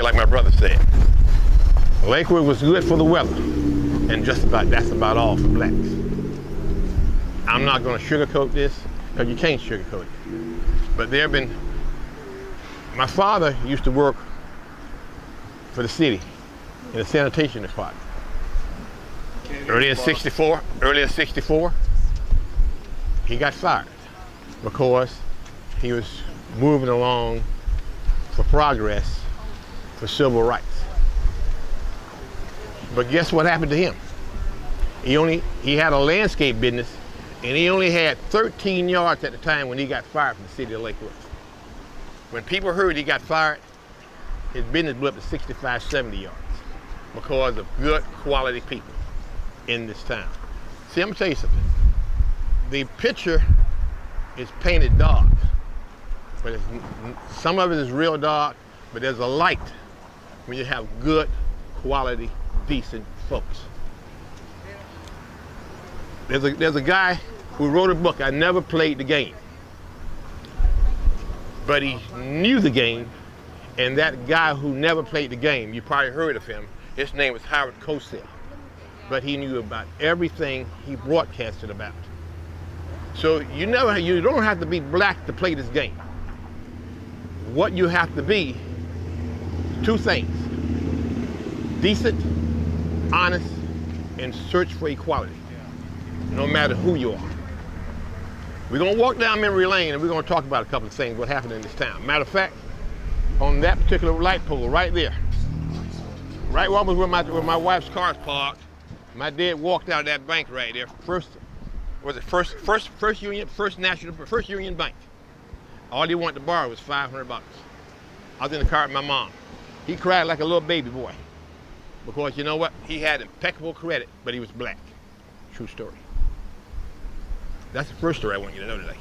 like my brother said. Lakewood was good for the weather, and that's about all for blacks. I'm not going to sugarcoat this, because you can't sugarcoat it. But my father used to work for the city in the sanitation department. Early in '64, he got fired because he was moving along for progress for civil rights. But guess what happened to him? He had a landscape business, and he only had 13 yards at the time when he got fired from the city of Lakewood. When people heard he got fired, his business blew up to 65, 70 yards because of good quality people in this town. See, I'm gonna tell you something. The picture is painted dark, but some of it is real dark, but there's a light when you have good quality, decent folks. There's a guy who wrote a book, I Never Played the Game. But he knew the game, and that guy who never played the game, you probably heard of him, his name was Howard Cosell. But he knew about everything he broadcasted about. So you don't have to be black to play this game. What you have to be, two things: decent, honest, and search for equality, no matter who you are. We're gonna walk down memory lane and we're gonna talk about a couple of things, what happened in this town. Matter of fact, on that particular light pole right there, right where my wife's car is parked, my dad walked out of that bank right there. First Union Bank. All he wanted to borrow was $500. I was in the car with my mom. He cried like a little baby boy because you know what? He had impeccable credit, but he was black. True story. That's the first story I want you to know today.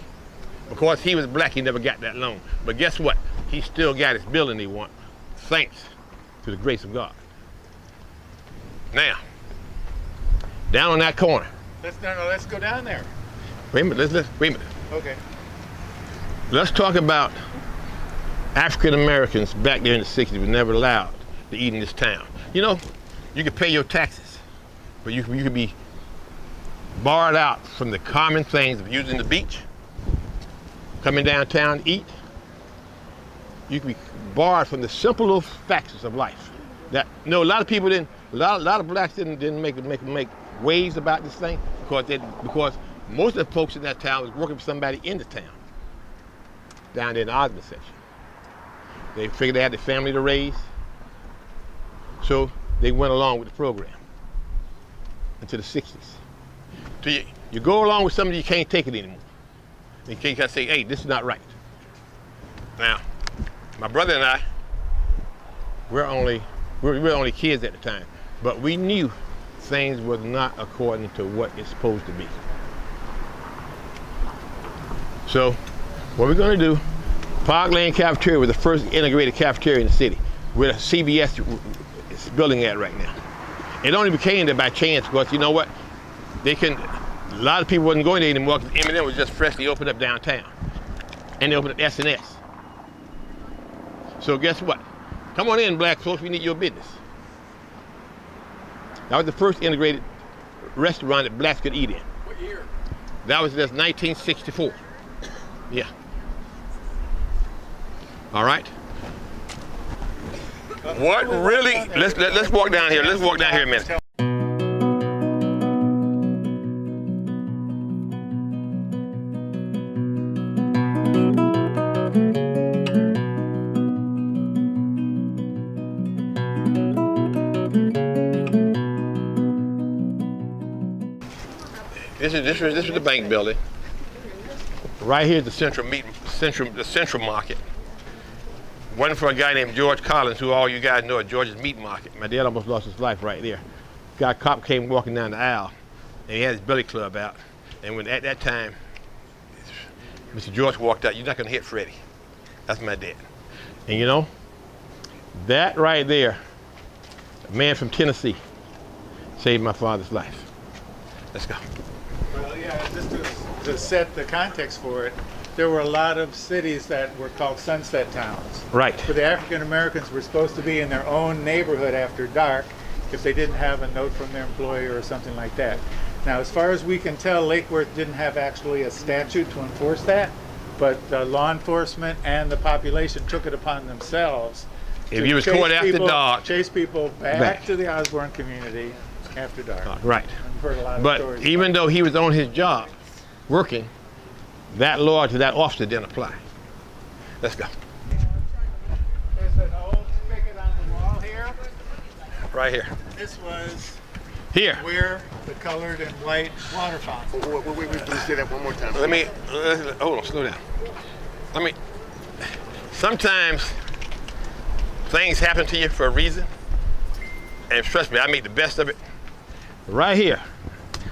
Because he was black, he never got that loan. But guess what? He still got his building he wants, thanks to the grace of God. Now, down on that corner. Let's go down there. Wait a minute, wait a minute. Okay. Let's talk about African Americans back there in the 60s were never allowed to eat in this town. You know, you could pay your taxes, but you could be barred out from the common things of using the beach, coming downtown to eat. You could be barred from the simple little facts of life. That a lot of people didn't, a lot of blacks didn't make waves about this thing because most of the folks in that town was working for somebody in the town, down there in the Osmond section. They figured they had the family to raise, so they went along with the program into the 60s. So you go along with something you can't take it anymore. You can't say, hey, this is not right. Now, my brother and I, we're only kids at the time, but we knew things was not according to what it's supposed to be. So, what we're gonna do, Park Lane Cafeteria was the first integrated cafeteria in the city, where the CBS is building at right now. It only became there by chance because you know what? A lot of people wasn't going there anymore because M&M was just freshly opened up downtown. And they opened up S&S. So guess what? Come on in, black folks, we need your business. That was the first integrated restaurant that blacks could eat in. What year? That was just 1964. Yeah. All right. What really? Let's walk down here. Let's walk down here a minute. This is the bank building. Right here is the central market. One for a guy named George Collins, who all you guys know at George's Meat Market. My dad almost lost his life right there. Cop came walking down the aisle, and he had his billy club out. And when at that time, Mr. George walked out, you're not gonna hit Freddie. That's my dad. And you know, that right there, a man from Tennessee, saved my father's life. Let's go. Well, yeah, just to set the context for it, there were a lot of cities that were called sunset towns. Right. Where the African Americans were supposed to be in their own neighborhood after dark if they didn't have a note from their employer or something like that. Now, as far as we can tell, Lake Worth didn't have actually a statute to enforce that, but law enforcement and the population took it upon themselves. If to you was chase caught after people- dark. chase people back Back. to the Osborne community after dark. Right. I've heard a lot of But stories. even though he was on his job, working, that law to that officer didn't apply. Let's go. There's an old spigot on the wall here. Right here. This was Here. where the colored and white water fountain. Wait, let's say that one more time. Let me, hold on, slow down. Sometimes things happen to you for a reason. And trust me, I make the best of it. Right here,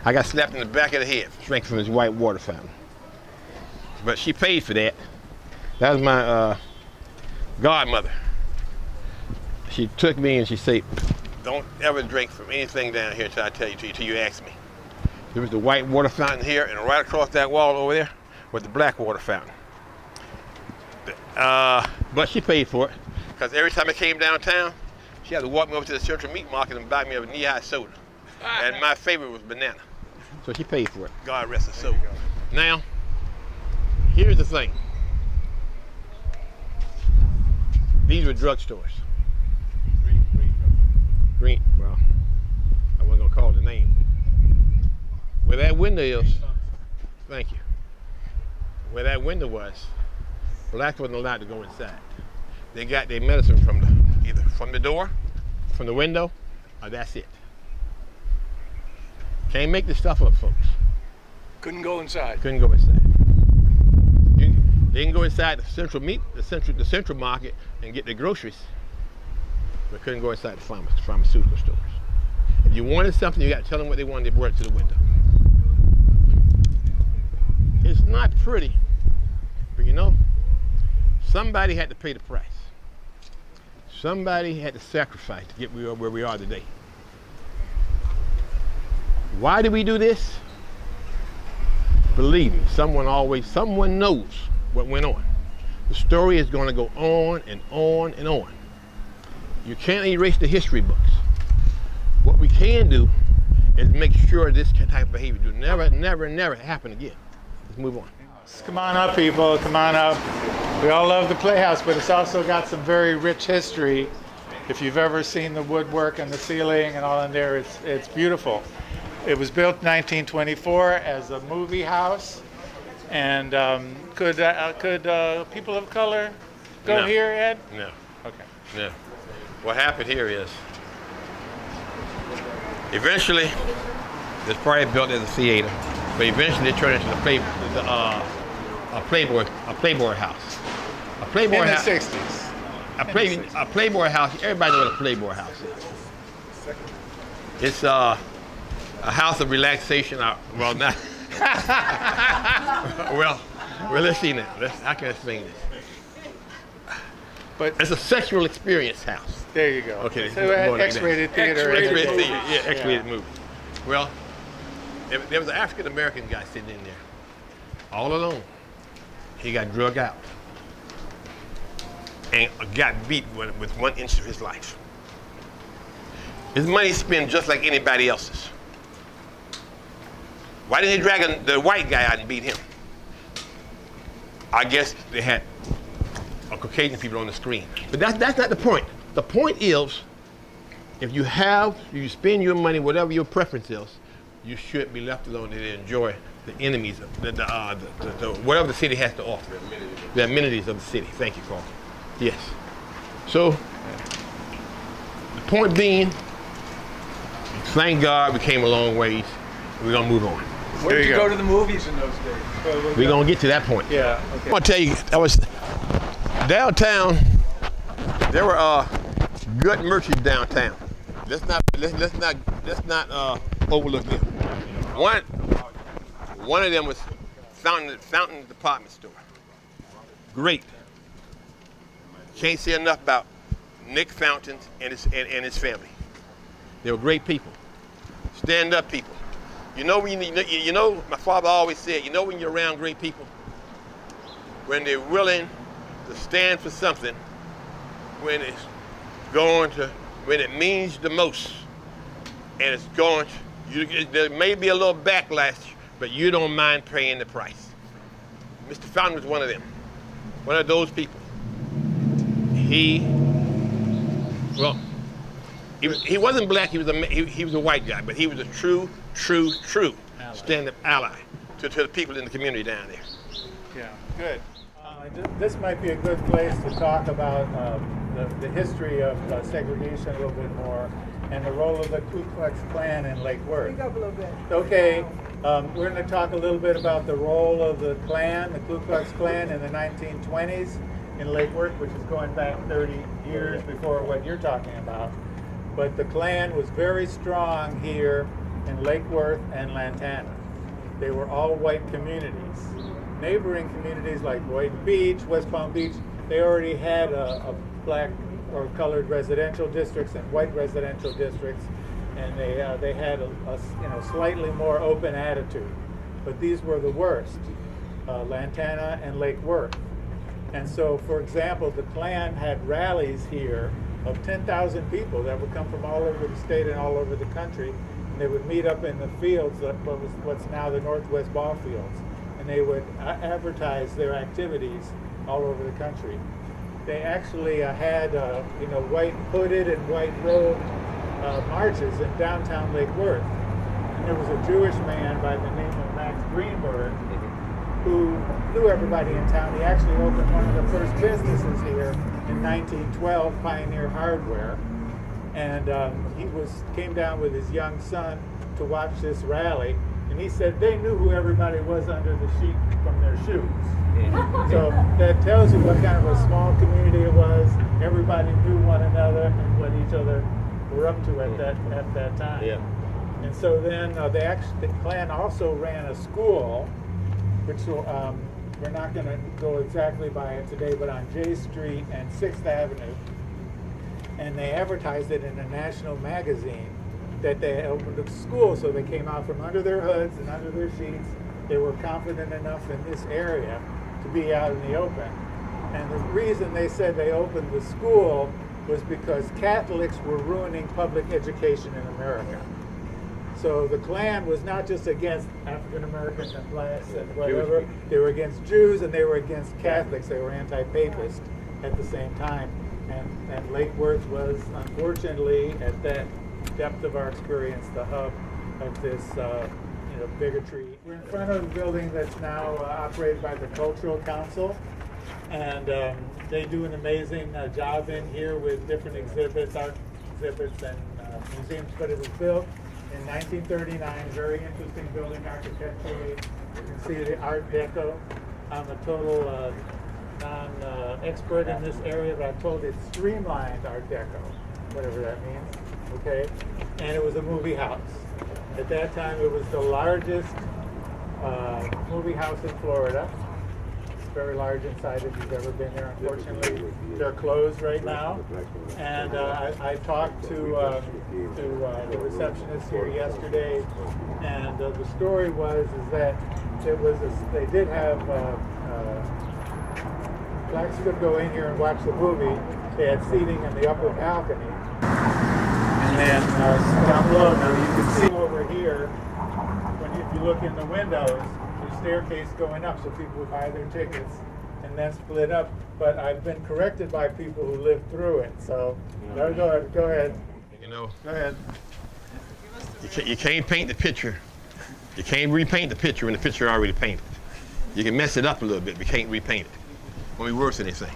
I got slapped in the back of the head, drank from his white water fountain. But she paid for that. That was my godmother. She took me and she said, don't ever drink from anything down here until I tell you to, till you ask me. There was the white water fountain here, and right across that wall over there was the black water fountain. But she paid for it, because every time I came downtown, she had to walk me over to the Central Meat Market and buy me a knee-high soda. And my favorite was banana. So she paid for it. God rest her soul. Now, here's the thing. These were drugstores. Green, well, I wasn't gonna call the name. Where that window is, thank you. Where that window was, blacks wasn't allowed to go inside. They got their medicine from either from the door, from the window, or that's it. Can't make this stuff up, folks. Couldn't go inside. Couldn't go inside. They can go inside the central market and get their groceries, but couldn't go inside the pharmaceutical stores. If you wanted something, you got to tell them what they wanted. They brought it to the window. It's not pretty, but you know, somebody had to pay the price. Somebody had to sacrifice to get where we are today. Why do we do this? Believe me, someone knows what went on. The story is going to go on and on and on. You can't erase the history books. What we can do is make sure this type of behavior do never happen again. Let's move on. Come on up, people. Come on up. We all love the Playhouse, but it's also got some very rich history. If you've ever seen the woodwork and the ceiling and all in there, it's beautiful. It was built in 1924 as a movie house. And could people of color go No. here, Ed? No, Okay. no. What happened here is, eventually, this probably built as a theater, but eventually it turned into a Playboy house. A Playboy In the house. 60s. A Playboy house. Everybody knows what a Playboy house is. It's a house of relaxation. Well, not. well, let's see now. How can I explain this? But It's a sexual experience house. there you go. Okay, So it had more like that. X-rated theater. X-rated everything. theater, yeah, X-rated movie. Well, there was an African American guy sitting in there, all alone. He got drug out and got beat with 1 inch of his life. His money spent just like anybody else's. Why didn't they drag the white guy out and beat him? I guess they had Caucasian people on the screen. But that's not the point. The point is, if you spend your money, whatever your preference is, you should be left alone to enjoy the enemies, whatever the city has to offer. The amenities of the city. Thank you, Carl. Yes. So, the point being, thank God we came a long ways. We're gonna move on. Where did you you go. go to the movies in those days? We're gonna get to that point. Yeah. I'm Okay. gonna tell you, I was downtown. There were good merchants downtown. Let's not overlook them. One of them was Fountain Department Store. Great. Can't say enough about Nick Fountain and his family. They were great people. Stand up people. You know, my father always said, you know when you're around great people, when they're willing to stand for something, when it's going to, when it means the most, and it's going to, there may be a little backlash, but you don't mind paying the price. Mr. Fountain was one of them, one of those people. He wasn't black, he was a white guy, but he was a true stand-up ally to the people in the community down there. Yeah, good. This might be a good place to talk about the history of segregation a little bit more and the role of the Ku Klux Klan in Lake Worth. Speak up a little bit. Okay, we're going to talk a little bit about the role of the Klan, the Ku Klux Klan, in the 1920s in Lake Worth, which is going back 30 years before what you're talking about. But the Klan was very strong here in Lake Worth and Lantana. They were all white communities. Neighboring communities like Boynton Beach, West Palm Beach, they already had a black or colored residential districts and white residential districts, and they had a slightly more open attitude. But these were the worst, Lantana and Lake Worth. And so, for example, the Klan had rallies here of 10,000 people that would come from all over the state and all over the country, and they would meet up in the fields, what's now the Northwest Ball Fields, and they would advertise their activities all over the country. They actually had white hooded and white robed marches in downtown Lake Worth. And there was a Jewish man by the name of Max Greenberg who knew everybody in town. He actually opened one of the first businesses here in 1912, Pioneer Hardware. And he came down with his young son to watch this rally. And he said they knew who everybody was under the sheet from their shoes. So that tells you what kind of a small community it was. Everybody knew one another and what each other were up to at that time. Yeah. And so then the Klan also ran a school, which we're not going to go exactly by it today, but on J Street and 6th Avenue. And they advertised it in a national magazine that they opened a school, so they came out from under their hoods and under their sheets. They were confident enough in this area to be out in the open. And the reason they said they opened the school was because Catholics were ruining public education in America. So the Klan was not just against African Americans and blacks and whatever, they were against Jews and they were against Catholics. They were anti-papist at the same time. And Lake Worth was, unfortunately, at that depth of our experience, the hub of this bigotry. We're in front of a building that's now operated by the Cultural Council, and they do an amazing job in here with different exhibits, art exhibits, and museums. But it was built in 1939, very interesting building architecturally. You can see the Art Deco. I'm a total non-expert in this area, but I'm told it's streamlined Art Deco, whatever that means. Okay, and it was a movie house. At that time, it was the largest movie house in Florida. It's very large inside if you've ever been there. Unfortunately, they're closed right now. And I talked to the receptionist here yesterday, and the story was that they did have blacks could go in here and watch the movie. They had seating in the upper balcony. And then down below, now you can see over here, if you look in the windows, there's a staircase going up so people would buy their tickets and then split up. But I've been corrected by people who lived through it. So go ahead. Go ahead. You can't paint the picture. You can't repaint the picture when the picture already painted. You can mess it up a little bit, but you can't repaint it. Won't be worse than anything.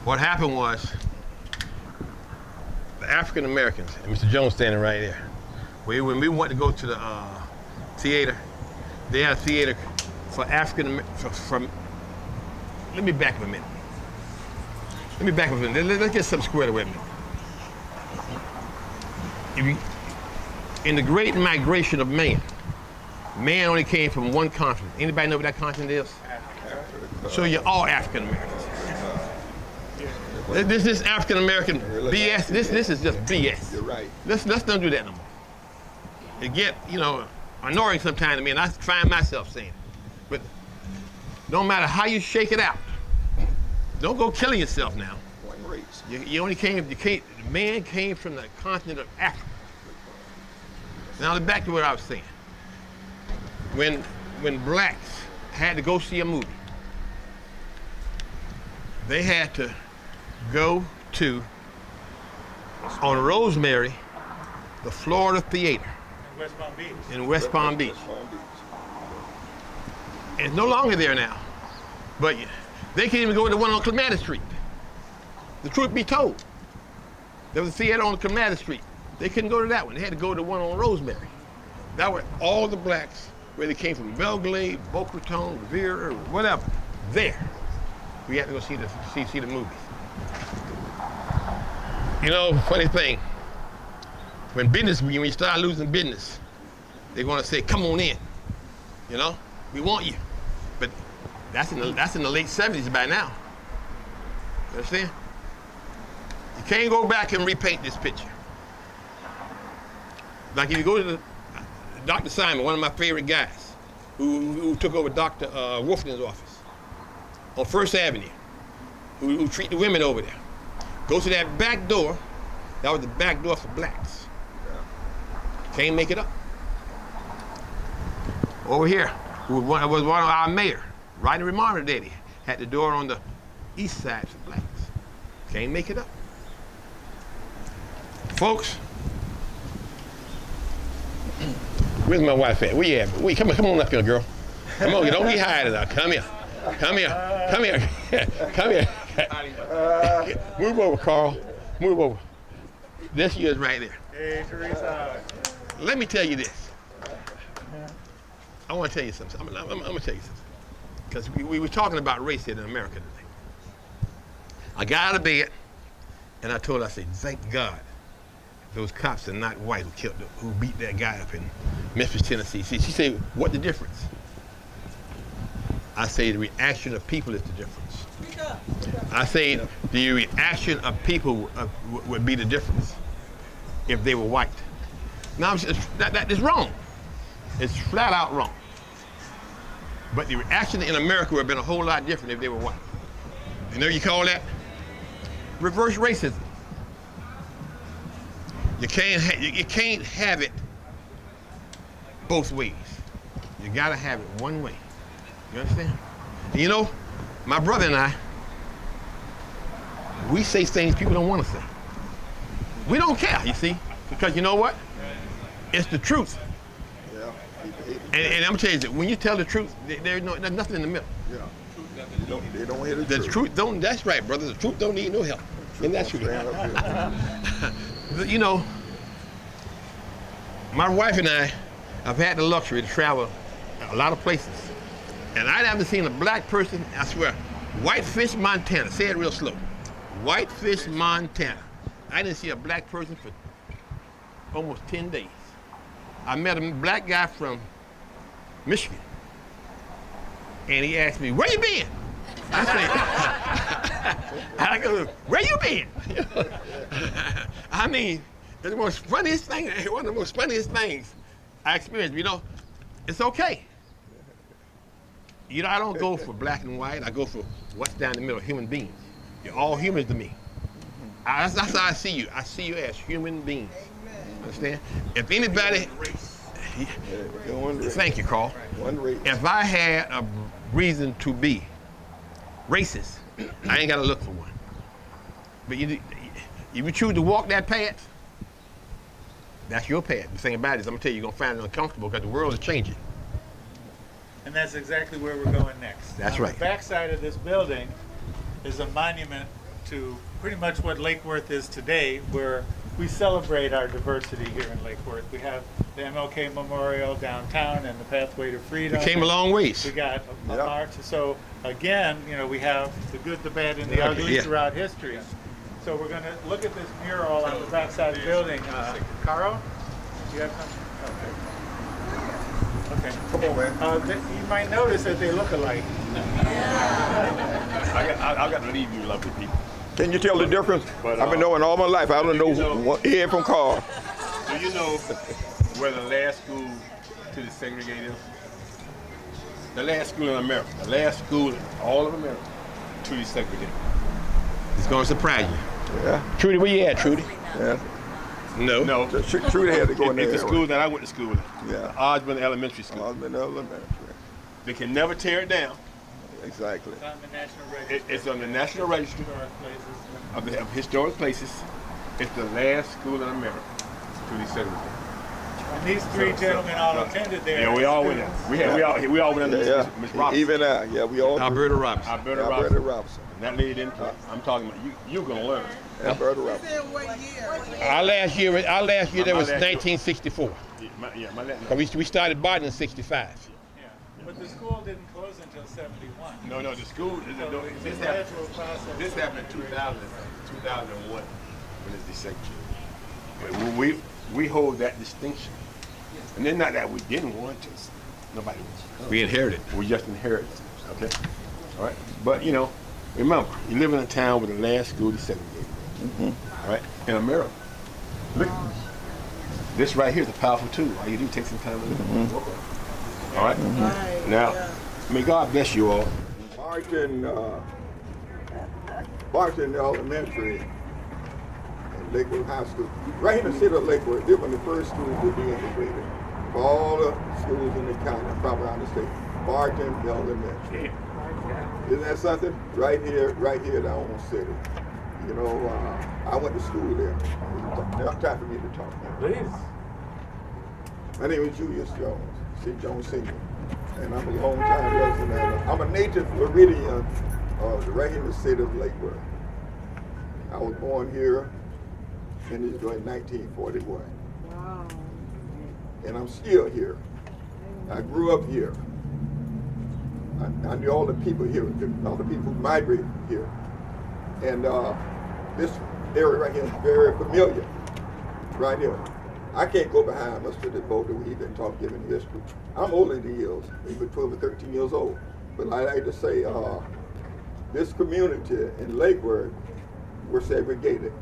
What happened was, the African Americans, and Mr. Jones standing right there, when we went to go to the theater, they had a theater for African Americans. Let me back up a minute. Let's get something squared away with me. In the great migration of man only came from one continent. Anybody know what that continent is? So you're all African Americans. This African American BS. This is just BS. You're right. Let's don't do that no more. It get annoying sometimes to me, and I find myself saying it. But no matter how you shake it out, Don't go killing yourself now. One race. You only came, the man came from the continent of Africa. Now back to what I was saying. When blacks had to go see a movie, they had to go to, on Rosemary, the Florida Theater West Palm Beach. in West Palm Beach. Palm Beach. It's no longer there now, but they can't even go to the one on Clematis Street. The truth be told, there was a theater on Clematis Street. They couldn't go to that one. They had to go to the one on Rosemary. That were all the blacks, where they came from, Belglade, Boca Raton, Revere, or whatever. There, we had to go see the movies. You know, funny thing, when you start losing business, they want to say, "Come on in," you know, we want you. But that's in the late 70s by now. You understand? You can't go back and repaint this picture. Like if you go to Dr. Simon, one of my favorite guys, who took over Dr. Wolfden's office on First Avenue, who treat the women over there. Go to that back door. That was the back door for blacks. Can't make it up. Over here, was one of our mayor, right in Ramona Daddy, had the door on the east side for blacks. Can't make it up. Folks, where's my wife at? Where you at? Wait, come on up here, girl. Come on, don't be hiding now. Come here. Come here. Come here. Come here. Move over, Carl. Move over. There she is right there. Hey, Teresa. Let me tell you this. I want to tell you something. I'm going to tell you something. Because we were talking about race here in America today. I got out of bed, and I told her, I said, thank God those cops are not white who beat that guy up in Memphis, Tennessee. See, she said, what the difference? I say the reaction of people is the difference. I say the reaction of people would be the difference if they were white. Now, that is wrong. It's flat out wrong. But the reaction in America would have been a whole lot different if they were white. You know what you call that? Reverse racism. You can't have it both ways. You gotta have it one way. You understand? And you know, my brother and I, we say things people don't want to say. We don't care, you see, because you know what? It's the truth. Yeah. And I'm telling you, when you tell the truth, there's nothing in the middle. Yeah. They don't hear The truth don't. That's right, brother. The truth don't need no help. And that's true. You know, my wife and I have had the luxury to travel a lot of places, and I haven't seen a black person. I swear, Whitefish, Montana. Say it real slow. Whitefish, Montana. I didn't see a black person for almost 10 days. I met a black guy from Michigan, and he asked me, "Where you been?" I go, "Where you been?" I mean, it's the most funniest thing, one of the most funniest things I experienced. You know, it's okay. You know, I don't go for black and white. I go for what's down the middle, human beings. You're all humans to me. That's how I see you. I see you as human beings. Understand? If anybody, thank you, Carl. One race. If I had a reason to be racist, I ain't got to look for one. But if you choose to walk that path, that's your path. The thing about it is, I'm gonna tell you, you're gonna find it uncomfortable because the world is changing. And that's exactly where we're going next. That's On right. The backside of this building is a monument to pretty much what Lake Worth is today, where we celebrate our diversity here in Lake Worth. We have the MLK Memorial downtown and the Pathway to Freedom. We came a long ways. We got a march. So again, you know, we have the good, the bad, and the ugly throughout history. So we're going to look at this mural on the backside of the building. Caro, you have something? Okay. Come on, man. You might notice that they look alike. I got to leave you, lovely people. Can you tell the difference? I've been knowing all my life. I don't know one head from Carl. Do you know where the last school to desegregate is? The last school in America. The last school in all of America Trudy Secretary. It's gonna surprise you. Yeah, Trudy, where you at, Trudy? yeah. No. No, Trudy had to go in there. it's the school that I went to school in. Yeah. Osborne Elementary School. Osborne Elementary. They can never tear it down. Exactly. It's on the National Register. It's on the National Register of Historic Places. It's the last school in America. Trudy Secretary. And these three gentlemen all attended there. Yeah, we all went there. We all went under Yeah, Miss Robinson. even yeah, we all. Alberta Robinson. Alberta Alberta Robinson. Robinson. And that lady didn't play. I'm talking about you're gonna learn. Alberta Robinson. Our last year there was My last year. 1964. My Latin. 'Cause we started Barton in 65. Yeah. But the school didn't close until 71. No, the school. So This it's a happened. gradual process. This happened in 2001, when it's decentralized. We hold that distinction, and then not that we didn't want to. Nobody was. We inherited. We just inherited. Okay. All right. But remember, you live in a town where the last school is segregated. All right. In America. Look. This right here is a powerful tool. All you do is take some time to look at it. All right. Now, may God bless you all. Barton Elementary and Lakewood High School. Right in the city of Lakewood, they were the first schools to be integrated. Of all the schools in the county, probably around the state, Barton Elementary. Isn't that something? Right here in our own city. I went to school there. It's time for me to talk now. Please. My name is Julius Jones, C. Jones Sr., and I'm a long-time resident. I'm a native Floridian right in the city of Lakewood. I was born here in 1941. Wow. And I'm still here. I grew up here. I knew all the people here, all the people who migrated here. And this area right here is very familiar, right here. I can't go behind Mr. DeVoe that we even talk giving history. I'm older than he is, maybe 12 or 13 years old. But I like to say, this community in Lakewood, we're segregated.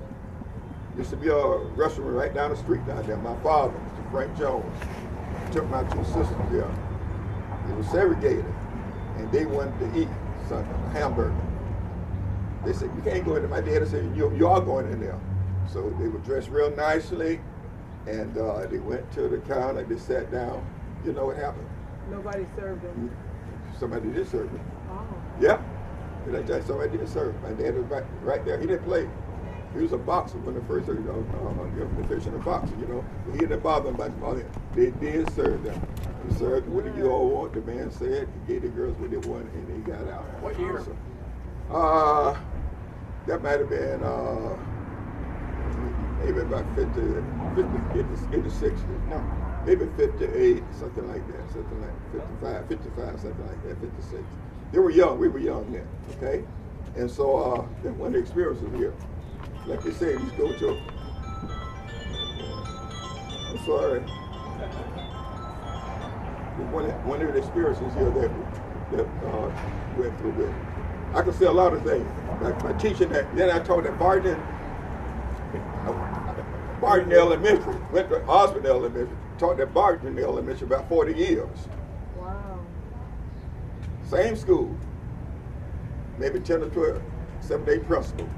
Used to be a restaurant right down the street down there. My father, Mr. Frank Jones, took my two sisters there. It was segregated, and they wanted to eat something, a hamburger. They said, you can't go in there. My dad said, you are going in there. So they were dressed real nicely, and they went to the counter, they sat down. You know what happened? Nobody served them. Somebody did serve them. Oh. Yeah, somebody did serve him. My dad was right there. He didn't play. He was a boxer when the first, the fish in the boxer, He didn't bother them about it. They did serve them. He served, what do you all want? The man said, he gave the girls what they wanted, and they got out. What year? That might have been maybe about 56. No, maybe 58, something like that, 55, something like that, 56. They were young, we were young then, okay? And so, one of the experiences here, like they say, these go to, I'm sorry. One of the experiences here that went through with. I could say a lot of things. Like my teaching that, then I taught at Barton Elementary, went to Osborne Elementary, taught at Barton Elementary about 40 years. Wow. Same school, maybe 10 or 12, 7-day principal.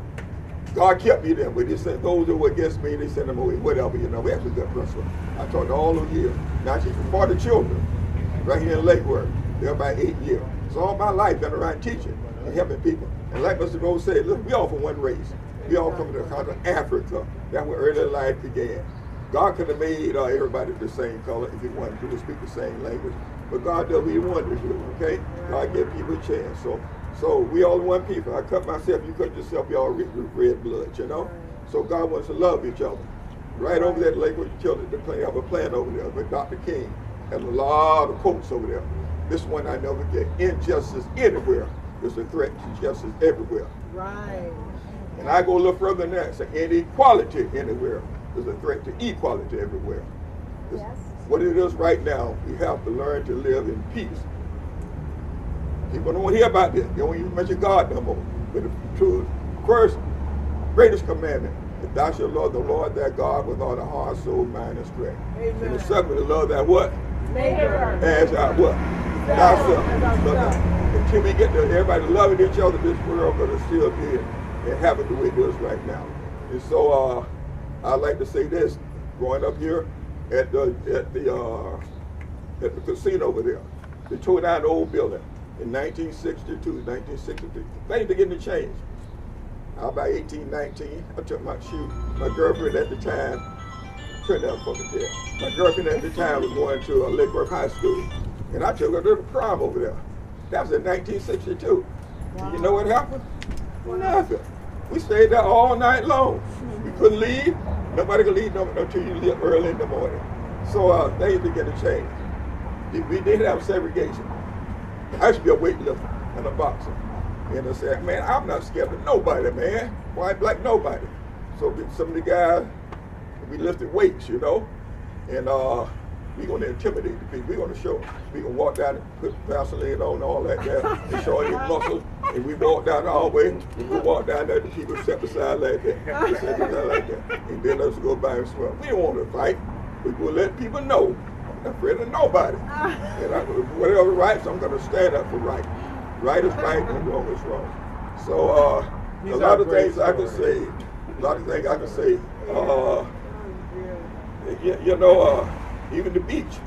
God kept me there, but they said those that were against me, they sent them away, whatever, we have a good principal. I taught all those years. Now she's for the children, right here in Lakewood, there about 8 years. So all my life been around teaching and helping people. And like Mr. Rose said, look, we all from one race. We all come from the continent of Africa. That's where early life began. God could have made everybody the same color if he wanted to speak the same language. But God does what he wanted to do, okay? God gave people a chance. So we all one people. I cut myself, you cut yourself, we all red blood, So God wants to love each other. Right over there at Lakewood Children, they have a plant over there with Dr. King. Had a lot of quotes over there. This one I never get. Injustice anywhere is a threat to justice everywhere. Right. And I go a little further than that. So inequality anywhere is a threat to equality everywhere. Yes. What it is right now, we have to learn to live in peace. People don't want to hear about this. They don't even mention God no more. But the first, greatest commandment, that thou shalt love the Lord thy God with all the heart, soul, mind, and strength. Amen. And the second, to love that what? Neighbor. As our what? Thyself. until we get to everybody loving each other, this world gonna still be and have it the way it is right now. And so I like to say this: growing up here at the casino over there, they tore down the old building in 1962, 1963. Things beginning to change. I was about 18, 19. I took my girlfriend at the time. Turn down for me there. My girlfriend at the time was going to Lake Worth High School, and I took her to the prom over there. That was in 1962. Wow. You know what happened? Nothing. We stayed there all night long. We couldn't leave. Nobody could leave until you leave early in the morning. So things began to change. We did have segregation. I used to be a weightlifter and a boxer. And I said, man, I'm not scared of nobody, man. White, black, nobody. So some of the guys, we lifted weights, you know, and we're going to intimidate the people. We're going to show them. We're going to walk down and put Vaseline on and all that there and show their muscles. And we walk down the hallway, and we walk down there, the people step aside like that. They step aside like that. And then let's go by and swim. We don't want to fight. We will let people know I'm not afraid of nobody. And whatever rights, I'm going to stand up for right. Right is right and wrong is wrong. So a lot of things I can say. You know, even the beach.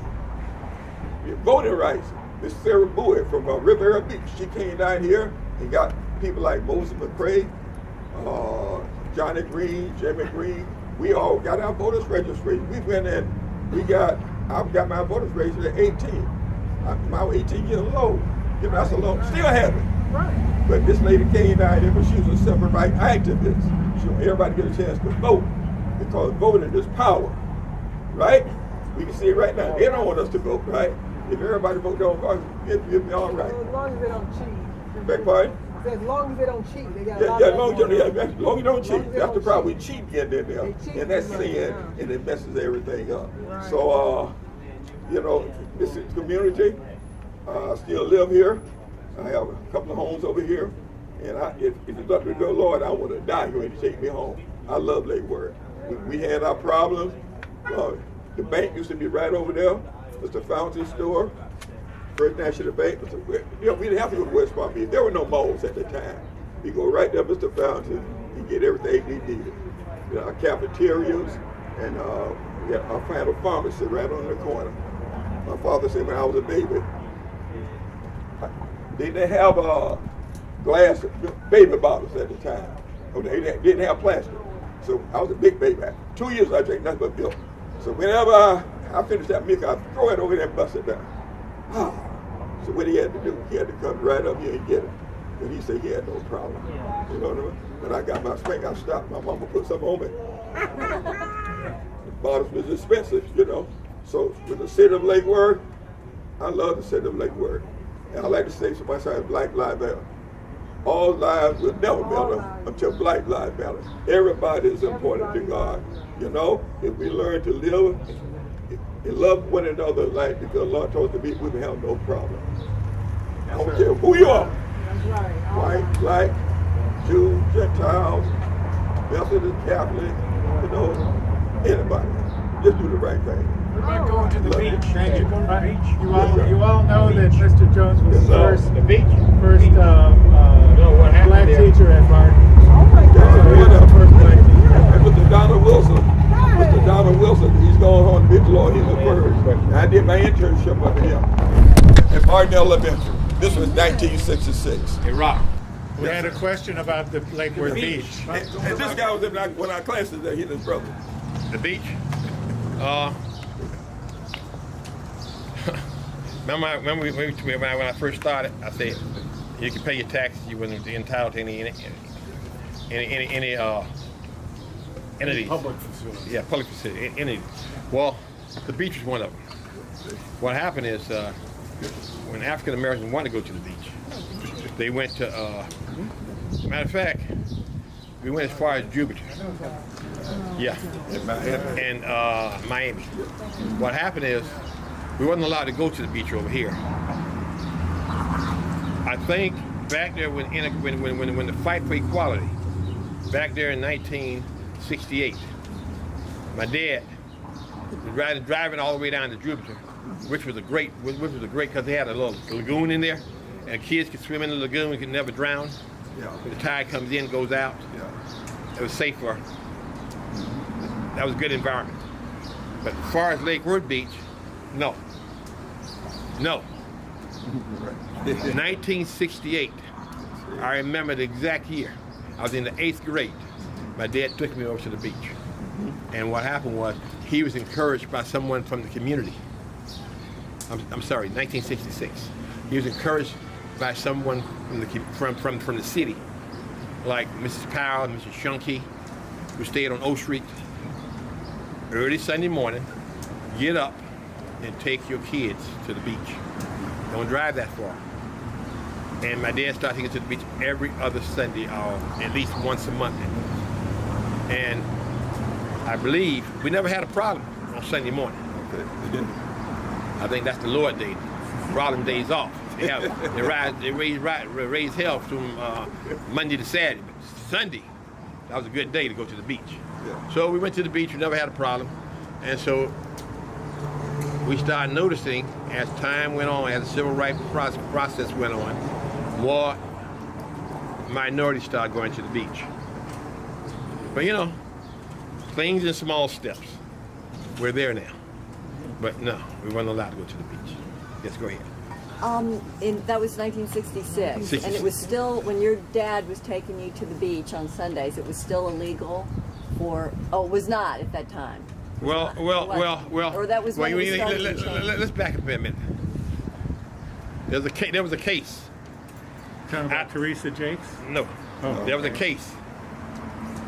Voting rights. Miss Sarah Bowie from Riviera Beach, she came down here and got people like Moses McCrae, Johnny Green, Jamie Green. We all got our voters registration. We went in, I got my voters registration at 18. I was 18 years old. You know, that's a long, still have it. Right. But this lady came down here, but she was a civil rights activist. She wanted everybody to get a chance to vote because voting is power, right? We can see it right now. They don't want us to vote, right? If everybody vote don't vote, it'll be all right. As long as they don't cheat. Beg pardon? As long as they don't cheat, they got as long as you don't cheat. That's the problem. We cheat getting in there, and that's sin, and it messes everything up. Right. So, you know, this is community. I still live here. I have a couple of homes over here, and if it's up to the Lord, I want to die here and take me home. I love Lake Worth. We had our problems. The bank used to be right over there. It's the Fountain Store. First National Bank. We didn't have to go to West Palm Beach. There were no malls at the time. You go right there, Mr. Fountain, and get everything we needed. You know, our cafeterias, and we had our final pharmacy right on the corner. My father said when I was a baby, they didn't have glass baby bottles at the time. They didn't have plastic. So I was a big baby. 2 years I drank nothing but milk. So whenever I finished that milk, I'd throw it over there and bust it down. So what he had to do, he had to come right up here and get it. And he said he had no problem. You know what I mean? When I got my spank, I stopped. My mama put something on me. The bottles was expensive, you know. So with the city of Lake Worth, I love the city of Lake Worth. And I like to say to myself, Black Lives Matter. All lives will never matter until Black Lives Matter. Everybody is important to God. You know, if we learn to live and love one another like because Allah told us to be, we will have no problem. I don't care who you are. White, black, Jew, Gentiles, Methodist, Catholic, you know, anybody. Just do the right thing. What about going to the beach? Thank you. You all know that Mr. Jones was first black teacher at Barton. Oh my God. First black teacher. And Mr. Donald Wilson, he's going on big law. He's the first. And I did my internship under him at Barton Elementary. This was 1966. Hey, Rock. We had a question about the Lake Worth Beach. And this guy was in one of our classes there, he and his brother. The beach? Remember when I first started, I said you can pay your taxes, you wouldn't be entitled to any entities. Public facility. Yeah, public facility, entities. Well, the beach was one of them. What happened is when African Americans wanted to go to the beach, they went to, matter of fact, we went as far as Jupiter. Yeah, and Miami. What happened is we wasn't allowed to go to the beach over here. I think back there when the fight for equality, back there in 1968, my dad was driving all the way down to Jupiter, which was a great because they had a little lagoon in there, and kids could swim in the lagoon and could never drown. Yeah. When the tide comes in, goes out. Yeah. It was safer. That was a good environment. But as far as Lake Worth Beach, no. No. 1968. I remember the exact year. I was in the 8th grade. My dad took me over to the beach. And what happened was he was encouraged by someone from the community. I'm sorry, 1966. He was encouraged by someone from the city, like Mrs. Powell and Mrs. Shunke, who stayed on O Street. Early Sunday morning, get up and take your kids to the beach. Don't drive that far. And my dad started taking us to the beach every other Sunday, or at least once a month. And I believe we never had a problem on Sunday morning. Okay. They didn't. I think that's the Lord day. Problem days off. They raise hell from Monday to Saturday. But Sunday, that was a good day to go to the beach. Yeah. So we went to the beach. We never had a problem. And so we started noticing as time went on, as the civil rights process went on, more minorities started going to the beach. But you know, things in small steps. We're there now. But no, we weren't allowed to go to the beach. Yes, go ahead. That was 1966, 66. and it was still, when your dad was taking you to the beach on Sundays, it was still illegal for, it was not at that time. Well. Or that was when it was starting to change. Let's back up a minute. There was a case. Talking about Teresa Jakes? No. Oh, There was a okay. case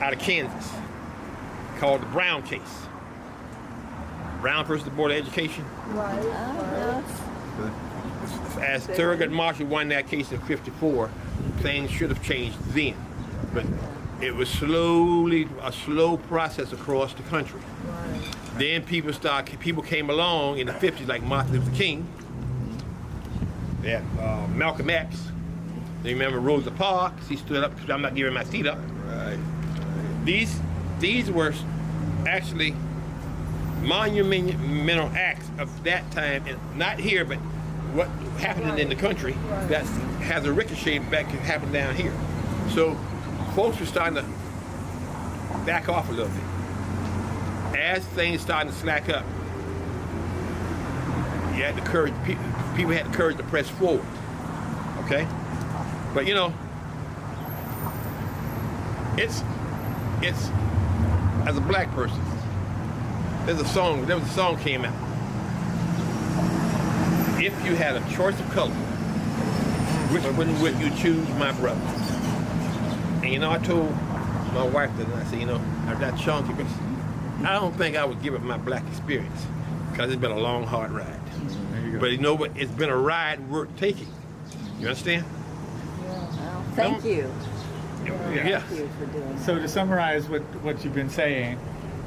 out of Kansas called the Brown case. Brown versus the Board of Education. Right. Oh, As Thurgood Marshall won that case in '54, things should have changed then. But it was a slow process across the country. Then people came along in the '50s, like Martin Luther King. They had Malcolm X. They remember Rosa Parks. He stood up. I'm not giving my seat up. Right. These were actually monumental acts of that time, and not here, but what happening in the country that has a ricochet back can happen down here. So folks were starting to back off a little bit. As things started to slack up, you had the courage, people had the courage to press forward. Okay? But you know, it's as a black person, there was a song came out. If you had a choice of color, which one would you choose, my brother? And you know, I told my wife that, and I said, you know, I've got chunky, but I don't think I would give up my black experience, because it's been a long, hard ride. There you go. But you know what? It's been a ride worth taking. You understand? well, thank you. Yeah. Thank you for doing that. So to summarize what you've been saying,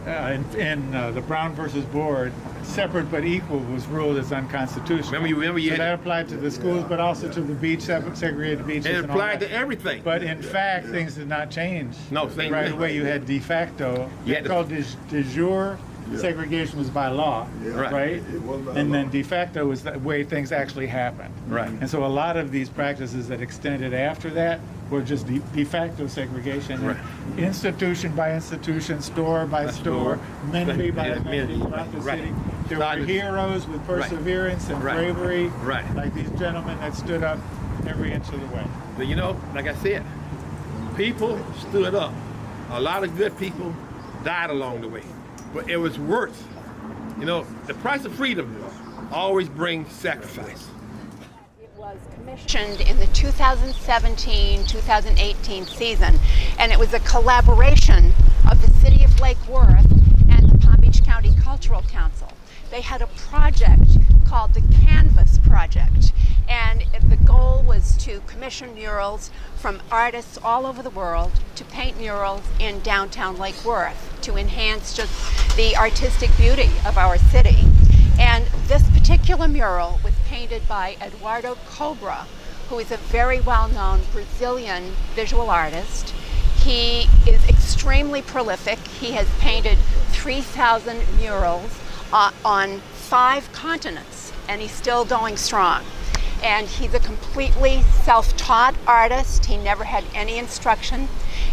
in the Brown versus Board, separate but equal was ruled as unconstitutional. Remember you So that had, applied to the schools, but also to the beach, segregated beaches. and it and all applied that. to everything. But in fact, things did not change. No, things right didn't. away. You had de facto. You had It's to- called de jure. Yeah. Segregation was by law, Yeah. Right. It was by And law. then de facto was the way things actually happened. Right. And so a lot of these practices that extended after that were just de facto segregation. Right. And institution by institution, store by store, amenity by amenity throughout the Right. city. There were Started- heroes with perseverance and Right. bravery, Right. like these gentlemen that stood up every inch of the way. But you know, like I said, people stood up. A lot of good people died along the way. But it was worth, you know, the price of freedom always brings sacrifice. It was commissioned in the 2017-2018 season, and it was a collaboration of the City of Lake Worth and the Palm Beach County Cultural Council. They had a project called the Canvas Project, and the goal was to commission murals from artists all over the world to paint murals in downtown Lake Worth to enhance just the artistic beauty of our city. And this particular mural was painted by Eduardo Cobra, who is a very well-known Brazilian visual artist. He is extremely prolific. He has painted 3,000 murals on 5 continents, and he's still going strong. And he's a completely self-taught artist. He never had any instruction.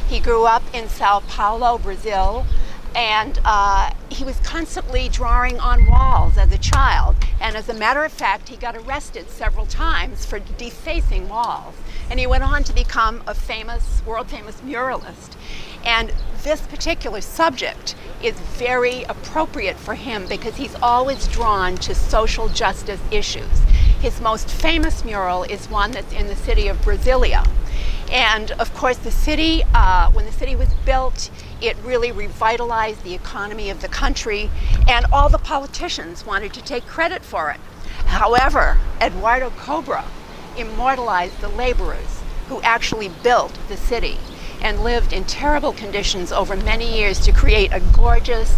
He grew up in Sao Paulo, Brazil, and he was constantly drawing on walls as a child. And as a matter of fact, he got arrested several times for defacing walls. And he went on to become a famous, world-famous muralist. And this particular subject is very appropriate for him because he's always drawn to social justice issues. His most famous mural is one that's in the city of Brasilia. And of course, the city, when the city was built, it really revitalized the economy of the country, and all the politicians wanted to take credit for it. However, Eduardo Cobra immortalized the laborers who actually built the city and lived in terrible conditions over many years to create a gorgeous,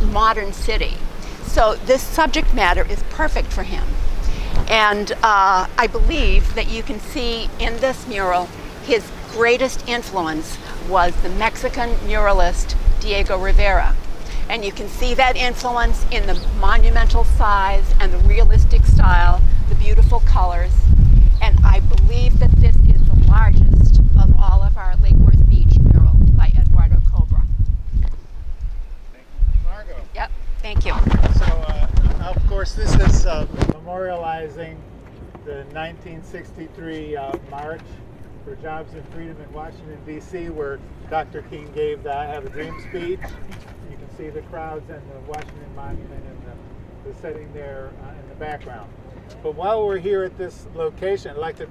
modern city. So this subject matter is perfect for him. And I believe that you can see in this mural his greatest influence was the Mexican muralist Diego Rivera. And you can see that influence in the monumental size and the realistic style, the beautiful colors. And I believe that this is the largest of all of our Lake Worth Beach murals by Eduardo Cobra. Margot. Yep, thank you. So, of course, this is memorializing the 1963 March for Jobs and Freedom in Washington, D.C., where Dr. King gave the I Have a Dream speech. You can see the crowds and the Washington Monument and the setting there in the background. But while we're here at this location, I'd like to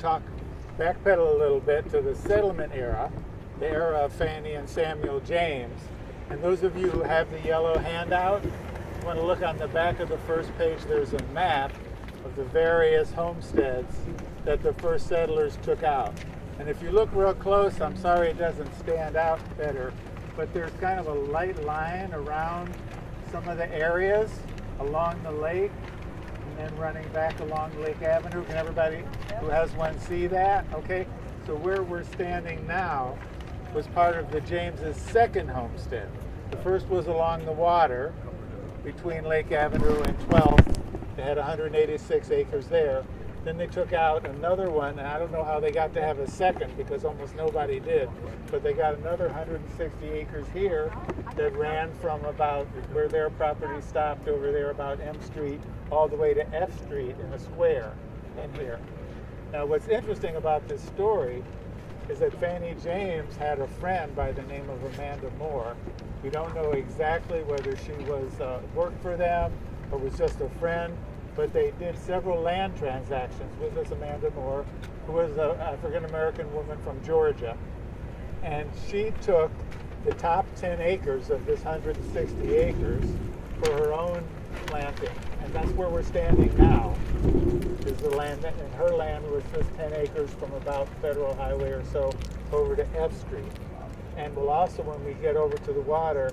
backpedal a little bit to the settlement era, the era of Fannie and Samuel James. And those of you who have the yellow handout, you want to look on the back of the first page, there's a map of the various homesteads that the first settlers took out. And if you look real close, I'm sorry it doesn't stand out better, but there's kind of a light line around some of the areas along the lake and then running back along Lake Avenue. Can everybody who has one see that? Okay, so where we're standing now was part of the James's second homestead. The first was along the water between Lake Avenue and 12th. They had 186 acres there. Then they took out another one, and I don't know how they got to have a second because almost nobody did, but they got another 160 acres here that ran from about where their property stopped over there about M Street all the way to F Street in a square in here. Now what's interesting about this story is that Fannie James had a friend by the name of Amanda Moore. We don't know exactly whether she was worked for them or was just a friend, but they did several land transactions with this Amanda Moore, who was an African-American woman from Georgia. And she took the top 10 acres of this 160 acres for her own planting. And that's where we're standing now, is the land, and her land was just 10 acres from about Federal Highway or so over to F Street. And we'll also, when we get over to the water,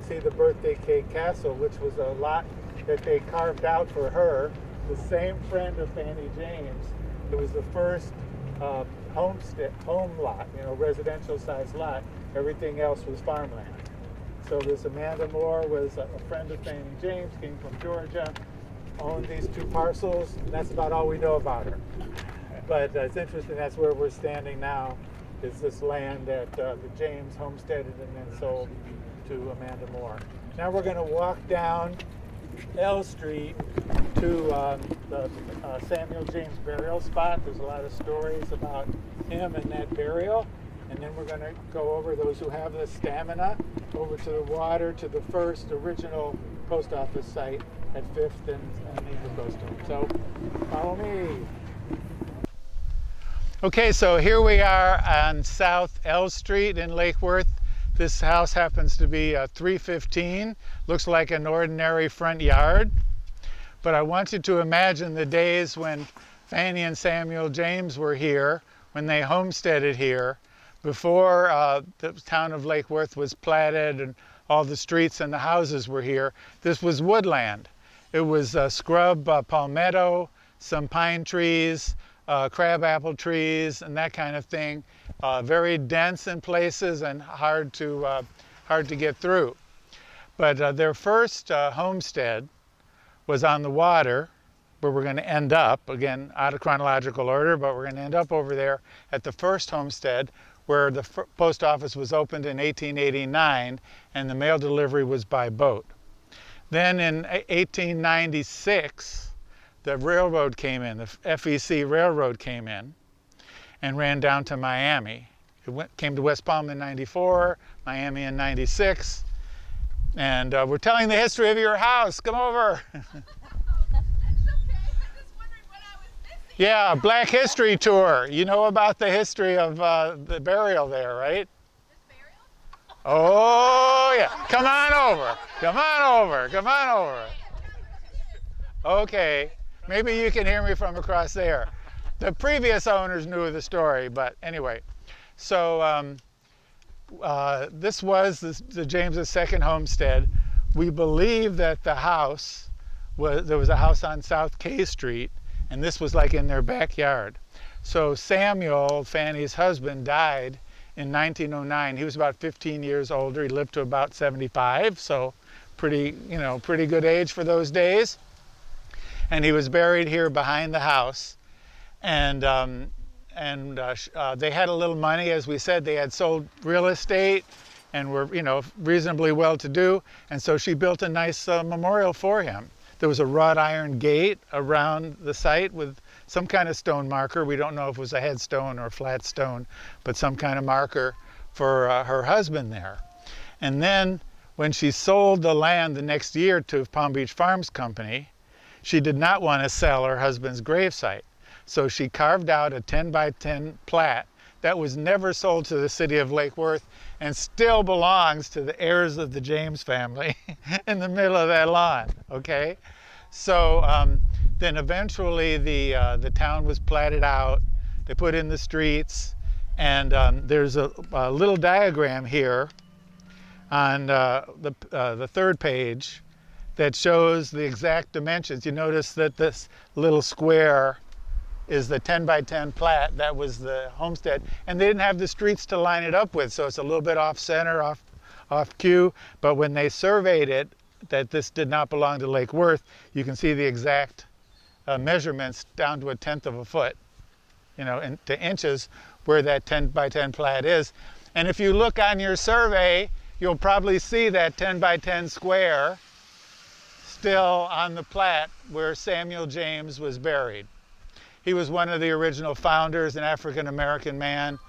see the Birthday Cake Castle, which was a lot that they carved out for her, the same friend of Fannie James. It was the first home lot, residential sized lot. Everything else was farmland. So this Amanda Moore was a friend of Fannie James, came from Georgia, owned these two parcels. That's about all we know about her. But it's interesting, that's where we're standing now, is this land that the James homesteaded and then sold to Amanda Moore. Now we're going to walk down L Street to the Samuel James burial spot. There's a lot of stories about him and that burial. And then we're going to go over, those who have the stamina, over to the water to the first original post office site at 5th and Maple Coast. So follow me. Okay, so here we are on South L Street in Lake Worth. This house happens to be 315. Looks like an ordinary front yard. But I want you to imagine the days when Fannie and Samuel James were here, when they homesteaded here, before the town of Lake Worth was platted and all the streets and the houses were here. This was woodland. It was scrub palmetto, some pine trees, crabapple trees, and that kind of thing. Very dense in places and hard to get through. But their first homestead was on the water where we're going to end up, again, out of chronological order, but we're going to end up over there at the first homestead where the post office was opened in 1889 and the mail delivery was by boat. Then in 1896, the railroad came in, the FEC railroad came in and ran down to Miami. It came to West Palm in 94, Miami in 96. And we're telling the history of your house. Come over. Yeah, Black History Tour. You know about the history of the burial there, right? Oh, yeah. Come on over. Come on over. Come on over. Okay. Maybe you can hear me from across there. The previous owners knew the story, but anyway. So this was the James's second homestead. We believe that the house there was a house on South K Street, and this was like in their backyard. So Samuel, Fanny's husband, died in 1909. He was about 15 years older. He lived to about 75, so pretty good age for those days. And he was buried here behind the house. And they had a little money, as we said. They had sold real estate and were, reasonably well-to-do. And so she built a nice memorial for him. There was a wrought iron gate around the site with some kind of stone marker. We don't know if it was a headstone or a flat stone, but some kind of marker for her husband there. And then when she sold the land the next year to Palm Beach Farms Company, she did not want to sell her husband's gravesite. So she carved out a 10 by 10 plat that was never sold to the city of Lake Worth and still belongs to the heirs of the James family in the middle of that lawn, okay? So then eventually the town was platted out. They put in the streets, and there's a little diagram here on the third page that shows the exact dimensions. You notice that this little square is the 10 by 10 plat. That was the homestead, and they didn't have the streets to line it up with, so it's a little bit off center, off cue. But when they surveyed it, that this did not belong to Lake Worth, you can see the exact measurements down to 1/10 of a foot, to inches, where that 10 by 10 plat is. And if you look on your survey, you'll probably see that 10 by 10 square still on the plat where Samuel James was buried. He was one of the original founders, an African-American man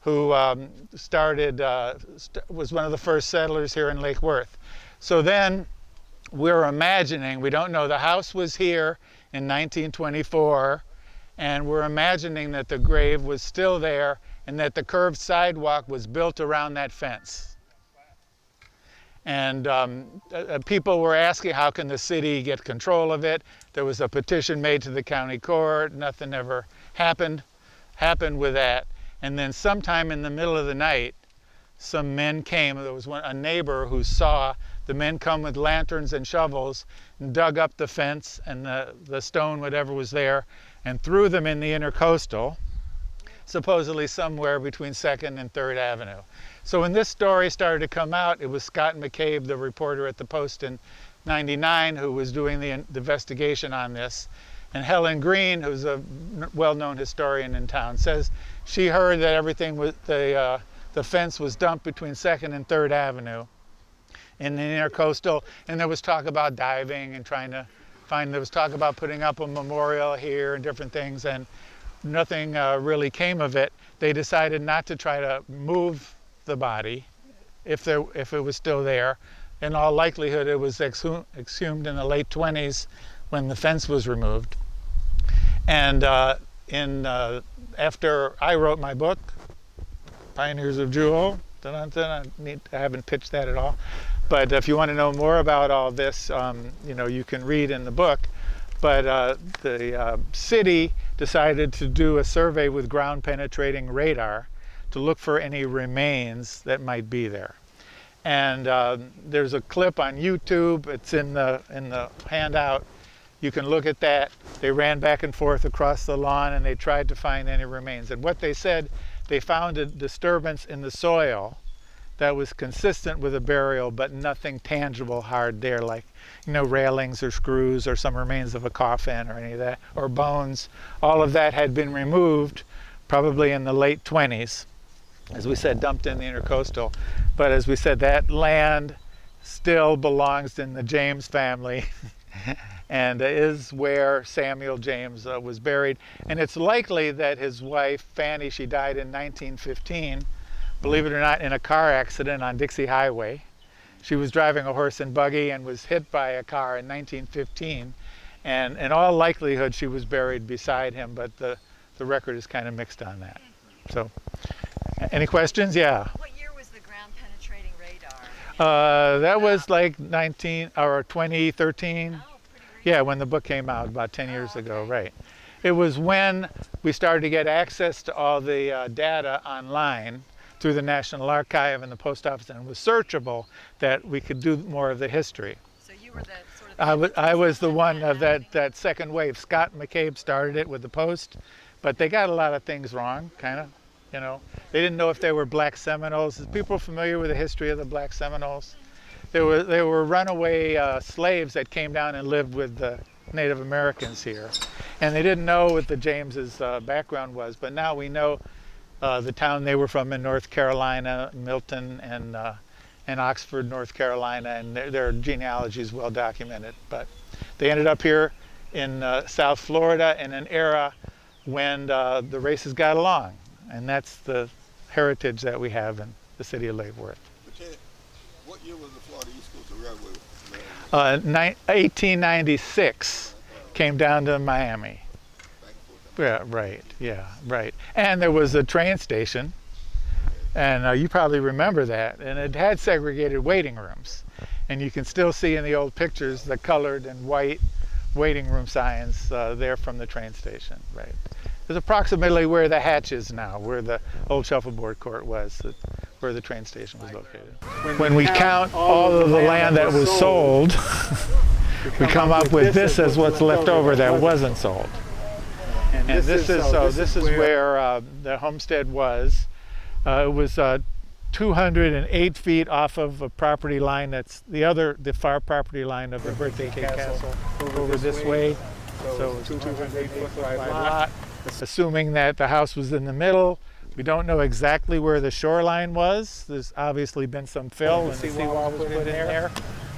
who was one of the first settlers here in Lake Worth. So then we're imagining, we don't know, the house was here in 1924, and we're imagining that the grave was still there and that the curved sidewalk was built around that fence. And people were asking, how can the city get control of it? There was a petition made to the county court. Nothing ever happened with that. And then sometime in the middle of the night, some men came. There was a neighbor who saw the men come with lanterns and shovels and dug up the fence and the stone, whatever was there, and threw them in the intercoastal, supposedly somewhere between 2nd and 3rd Avenue. So when this story started to come out, it was Scott McCabe, the reporter at the Post in '99, who was doing the investigation on this. And Helen Green, who's a well-known historian in town, says she heard that everything was, the fence was dumped between 2nd and 3rd Avenue in the intercoastal, and there was talk about diving and there was talk about putting up a memorial here and different things, and nothing really came of it. They decided not to try to move the body if it was still there. In all likelihood, it was exhumed in the late 20s when the fence was removed. And after I wrote my book, Pioneers of Jewel, I haven't pitched that at all, but if you want to know more about all this, you can read in the book. But the city decided to do a survey with ground penetrating radar to look for any remains that might be there. And there's a clip on YouTube. It's in the handout. You can look at that. They ran back and forth across the lawn and they tried to find any remains. And what they said, they found a disturbance in the soil that was consistent with a burial, but nothing tangible hard there, like, you know, railings or screws or some remains of a coffin or any of that, or bones. All of that had been removed probably in the late 20s, as we said, dumped in the intercoastal. But as we said, that land still belongs in the James family and is where Samuel James was buried. And it's likely that his wife, Fanny, she died in 1915, believe it or not, in a car accident on Dixie Highway. She was driving a horse and buggy and was hit by a car in 1915. And in all likelihood, she was buried beside him, but the record is kind of mixed on that. So, any questions? Yeah. What year was the ground penetrating radar? That was like 2013. Oh, pretty recent. Yeah, when the book came out about 10 years ago, right. It was when we started to get access to all the data online through the National Archive and the Post Office, and it was searchable, that we could do more of the history. So you were the sort of... I was the one of that second wave. Scott McCabe started it with the Post, but they got a lot of things wrong, kind of. You know, they didn't know if they were Black Seminoles. Is people familiar with the history of the Black Seminoles? They were runaway slaves that came down and lived with the Native Americans here, and they didn't know what the James's background was. But now we know the town they were from in North Carolina, Milton, and Oxford, North Carolina, and their genealogy is well documented. But they ended up here in South Florida in an era when the races got along. And that's the heritage that we have in the city of Lake Worth. What year was the Florida East Coast Railway? 1896 came down to Miami. Yeah, right. Yeah, right. And there was a train station, and you probably remember that. And it had segregated waiting rooms, and you can still see in the old pictures the colored and white waiting room signs there from the train station. Right. It's approximately where the hatch is now, where the old shuffleboard court was, where the train station was located. When we count all of the land that was sold, we come up with this as what's left over that wasn't sold. And this is where the homestead was. It was 208 feet off of a property line that's the far property line of the Birthday Cake Castle over this way. So it's 208 foot wide lot. Assuming that the house was in the middle. We don't know exactly where the shoreline was. There's obviously been some fill and the seawall was put in there.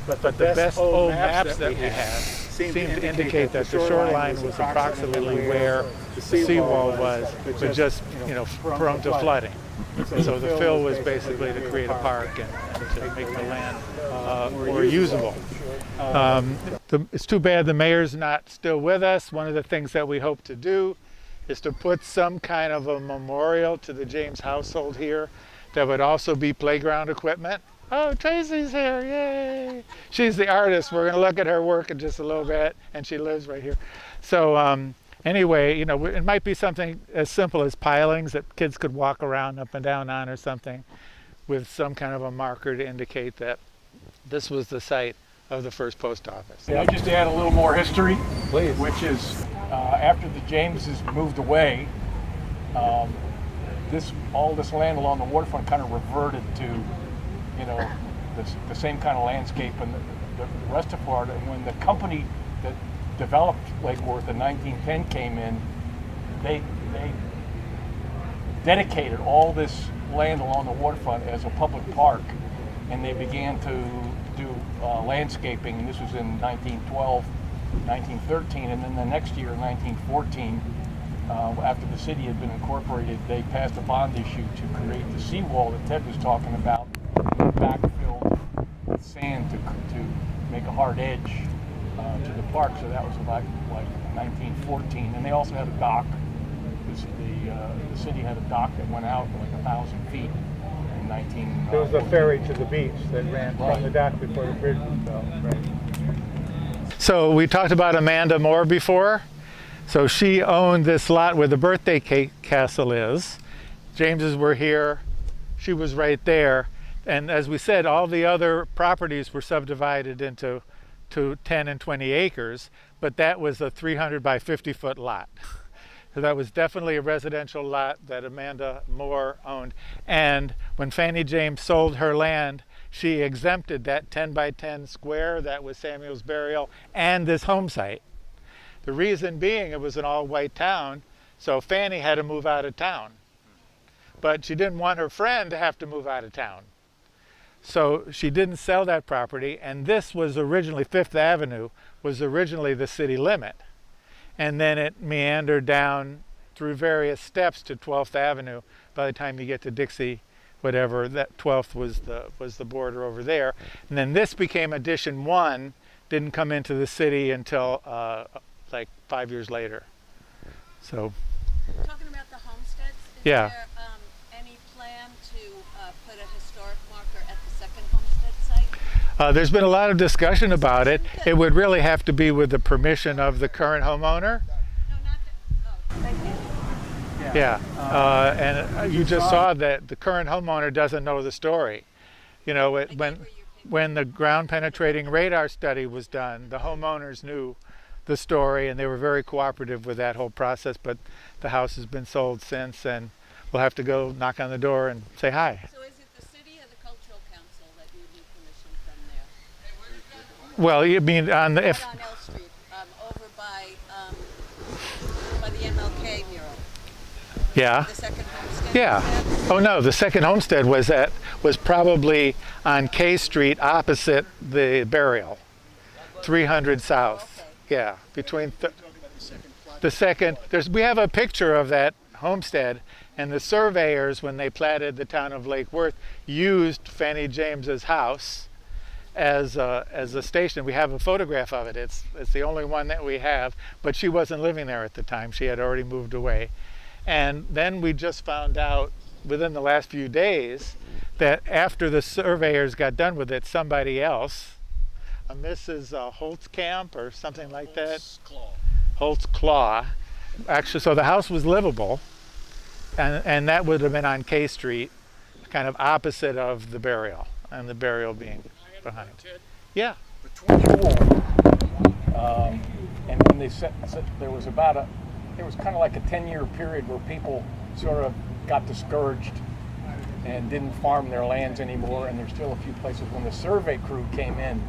But the best old maps that we have seem to indicate that the shoreline was approximately where the seawall was, but just, you know, prone to flooding. So the fill was basically to create a park and to make the land more usable. It's too bad the mayor's not still with us. One of the things that we hope to do is to put some kind of a memorial to the James household here that would also be playground equipment. Oh, Tracy's here, yay! She's the artist. We're going to look at her work in just a little bit, and she lives right here. So anyway, you know, it might be something as simple as pilings that kids could walk around up and down on or something, with some kind of a marker to indicate that this was the site of the first post office. Can I just add a little more history? Please. Which is, after the Jameses moved away, all this land along the waterfront kind of reverted to, you know, the same kind of landscape and the rest of Florida. And when the company that developed Lake Worth in 1910 came in, they dedicated all this land along the waterfront as a public park, and they began to do landscaping, and this was in 1912, 1913, and then the next year, 1914, after the city had been incorporated, they passed a bond issue to create the seawall that Ted was talking about, and backfilled with sand to make a hard edge to the park. So that was like 1914, and they also had a dock. The city had a dock that went out like 1,000 feet. There was a ferry to the beach that ran from the dock before the bridge was built. Right. So we talked about Amanda Moore before. So she owned this lot where the Birthday Cake Castle is. Jameses were here. She was right there. And as we said, all the other properties were subdivided into 10 and 20 acres, but that was a 300 by 50 foot lot. So that was definitely a residential lot that Amanda Moore owned. And when Fannie James sold her land, she exempted that 10 by 10 square that was Samuel's burial and this home site. The reason being it was an all-white town, so Fannie had to move out of town. But she didn't want her friend to have to move out of town. So she didn't sell that property, and this was originally, Fifth Avenue was originally the city limit. And then it meandered down through various steps to 12th Avenue. By the time you get to Dixie, whatever, that 12th was the border over there. And then this became Addition 1, didn't come into the city until like 5 years later. So. Talking about the homesteads, is Yeah. there any plan to put a historic marker at the second homestead site? There's been a lot of discussion about it. It would really have to be with the permission of the current homeowner. No, not the, oh, thank you. Yeah, and you just saw that the current homeowner doesn't know the story. You know, when the ground penetrating radar study was done, the homeowners knew the story and they were very cooperative with that whole process, but the house has been sold since, and we'll have to go knock on the door and say hi. So is it the city or the cultural council that you need permission from there? Well, you mean on the, Not on L Street, over by the MLK mural, yeah. the second homestead? Yeah. Oh no, the second homestead was probably on K Street opposite the burial, 300 South. Okay. Yeah, between the second. We have a picture of that homestead, and the surveyors, when they platted the town of Lake Worth, used Fannie James's house as a station. We have a photograph of it. It's the only one that we have, but she wasn't living there at the time. She had already moved away. And then we just found out within the last few days that after the surveyors got done with it, somebody else, a Mrs. Holtzkamp or something like that. Holtz-Claw. Actually, so the house was livable, and that would have been on K Street, kind of opposite of the burial, and the burial being behind. Yeah. And when they said there was kind of like a 10-year period where people sort of got discouraged and didn't farm their lands anymore, and there's still a few places. When the survey crew came in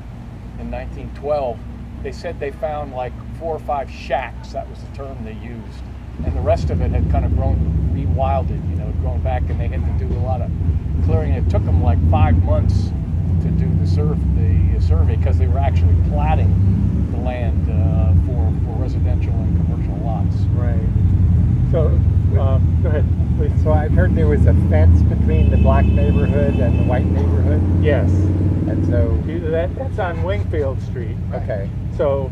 1912, they said they found like 4 or 5 shacks. That was the term they used, and the rest of it had kind of rewilded, grown back, and they had to do a lot of clearing. It took them like 5 months to do the survey because they were actually platting the land for residential and commercial lots. Right. So, go ahead, please. So I've heard there was a fence between the black neighborhood and the white neighborhood. Yes. And so. That's on Wingfield Street. Okay. So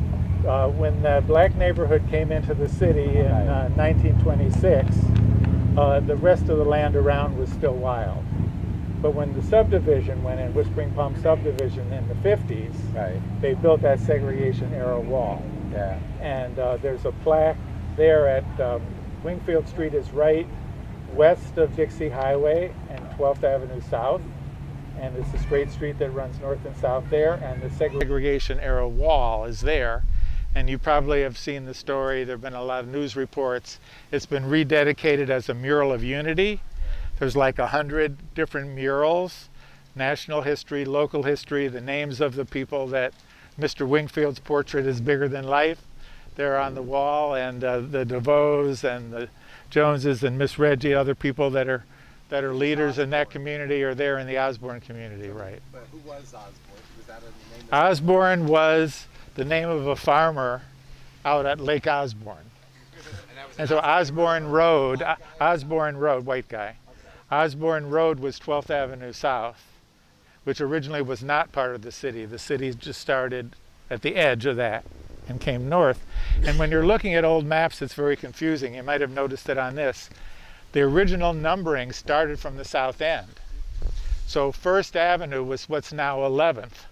when the black neighborhood came into the city in 1926, the rest of the land around was still wild. But when the subdivision went in, Whispering Palm subdivision in the 50s, they built that segregation era wall. Yeah. And there's a plaque there at Wingfield Street is right west of Dixie Highway and 12th Avenue South. And it's a straight street that runs north and south there, and the segregation era wall is there. And you probably have seen the story. There have been a lot of news reports. It's been rededicated as a mural of unity. There's like 100 different murals, national history, local history, the names of the people that Mr. Wingfield's portrait is bigger than life. They're on the wall, and the DeVoes and the Joneses and Miss Reggie, other people that are leaders in that community, are there in the Osborne community, right? But who was Osborne? Was that a name? Osborne was the name of a farmer out at Lake Osborne. And so Osborne Road, white guy. Osborne Road was 12th Avenue South, which originally was not part of the city. The city just started at the edge of that and came north. And when you're looking at old maps, it's very confusing. You might have noticed it on this. The original numbering started from the south end. So First Avenue was what's now 11th.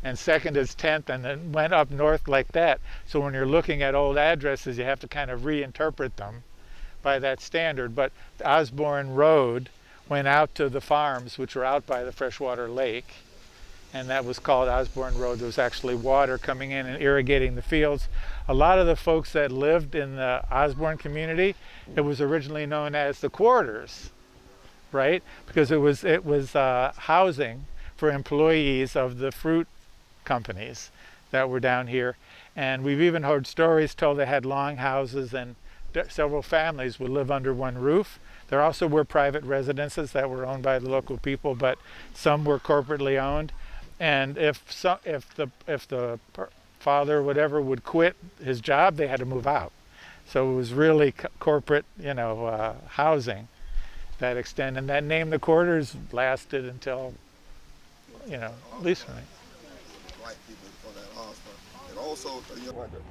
And second is 10th, and then went up north like that. So when you're looking at old addresses, you have to kind of reinterpret them by that standard. But Osborne Road went out to the farms, which were out by the freshwater lake. and that was called Osborne Road. There was actually water coming in and irrigating the fields. A lot of the folks that lived in the Osborne community, it was originally known as the quarters, right? Because it was housing for employees of the fruit companies that were down here. And we've even heard stories told they had long houses and several families would live under one roof. There also were private residences that were owned by the local people, but some were corporately owned. And if the father or whatever would quit his job, they had to move out. So it was really corporate, housing that extent. And that name, the quarters, lasted until, at least when White people for that Osborne. And also,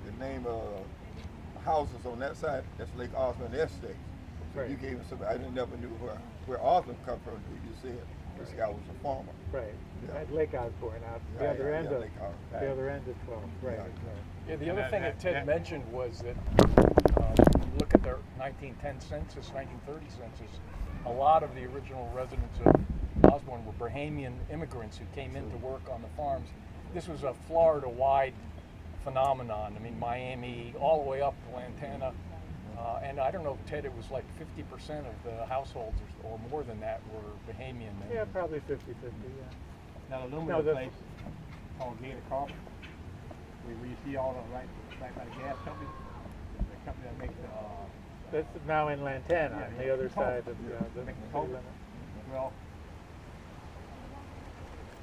the name of houses on that side, that's Lake Osborne Estate. So Right. you gave me something, I never knew where Osborne come from. You said this guy was a farmer. Right. Yeah. At Lake Osborne, out the Yeah, other yeah, end yeah, of Lake Osborne. the other end of 12. Right. Yeah. Right. Yeah, the other thing that Ted mentioned was that look at their 1910 census, 1930 census. A lot of the original residents of Osborne were Bahamian immigrants who came in to work on the farms. This was a Florida-wide phenomenon. I mean, Miami, all the way up to Lantana. And I don't know, Ted, it was like 50% of the households or more than that were Bahamian. Yeah, probably 50-50, yeah. That aluminum place called Gator Carpet, where you see all the right by the gas company, the company that makes the That's now in Lantana, on the other Coke. side of the Make the city Coke. limit. well,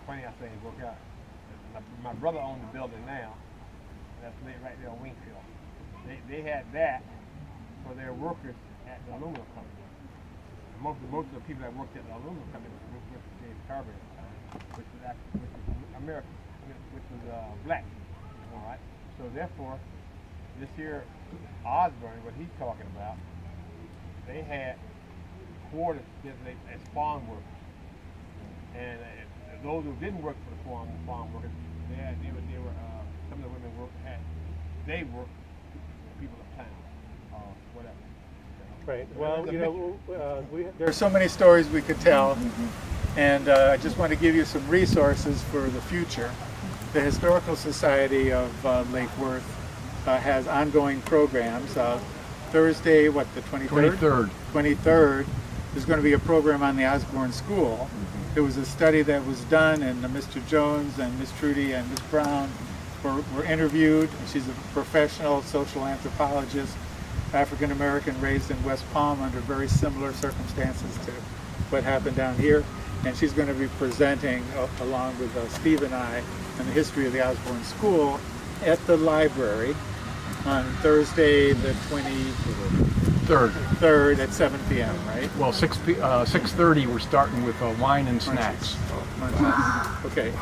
funny I say it worked out. My brother owned the building now. That's right there on Wingfield. They had that for their workers at the aluminum company. Most of the people that worked at the aluminum company was with James Carver at the time, which was American, which was black. All right. So therefore, this here Osborne, what he's talking about, they had quarters as farm workers, and those who didn't work for the farm workers, they were some of the women they worked for people of town, whatever. Right. Well, there's so many stories we could tell, and I just want to give you some resources for the future. The Historical Society of Lake Worth has ongoing programs. Thursday, the 23rd? 23rd, there's going to be a program on the Osborne School. There was a study that was done, and Mr. Jones and Miss Trudy and Miss Brown were interviewed. She's a professional social anthropologist, African American, raised in West Palm under very similar circumstances to what happened down here. And she's going to be presenting, along with Steve and I, on the history of the Osborne School at the library on Thursday the 23rd at 7 p.m., right? Well, 6:30 we're starting with wine and snacks. Okay.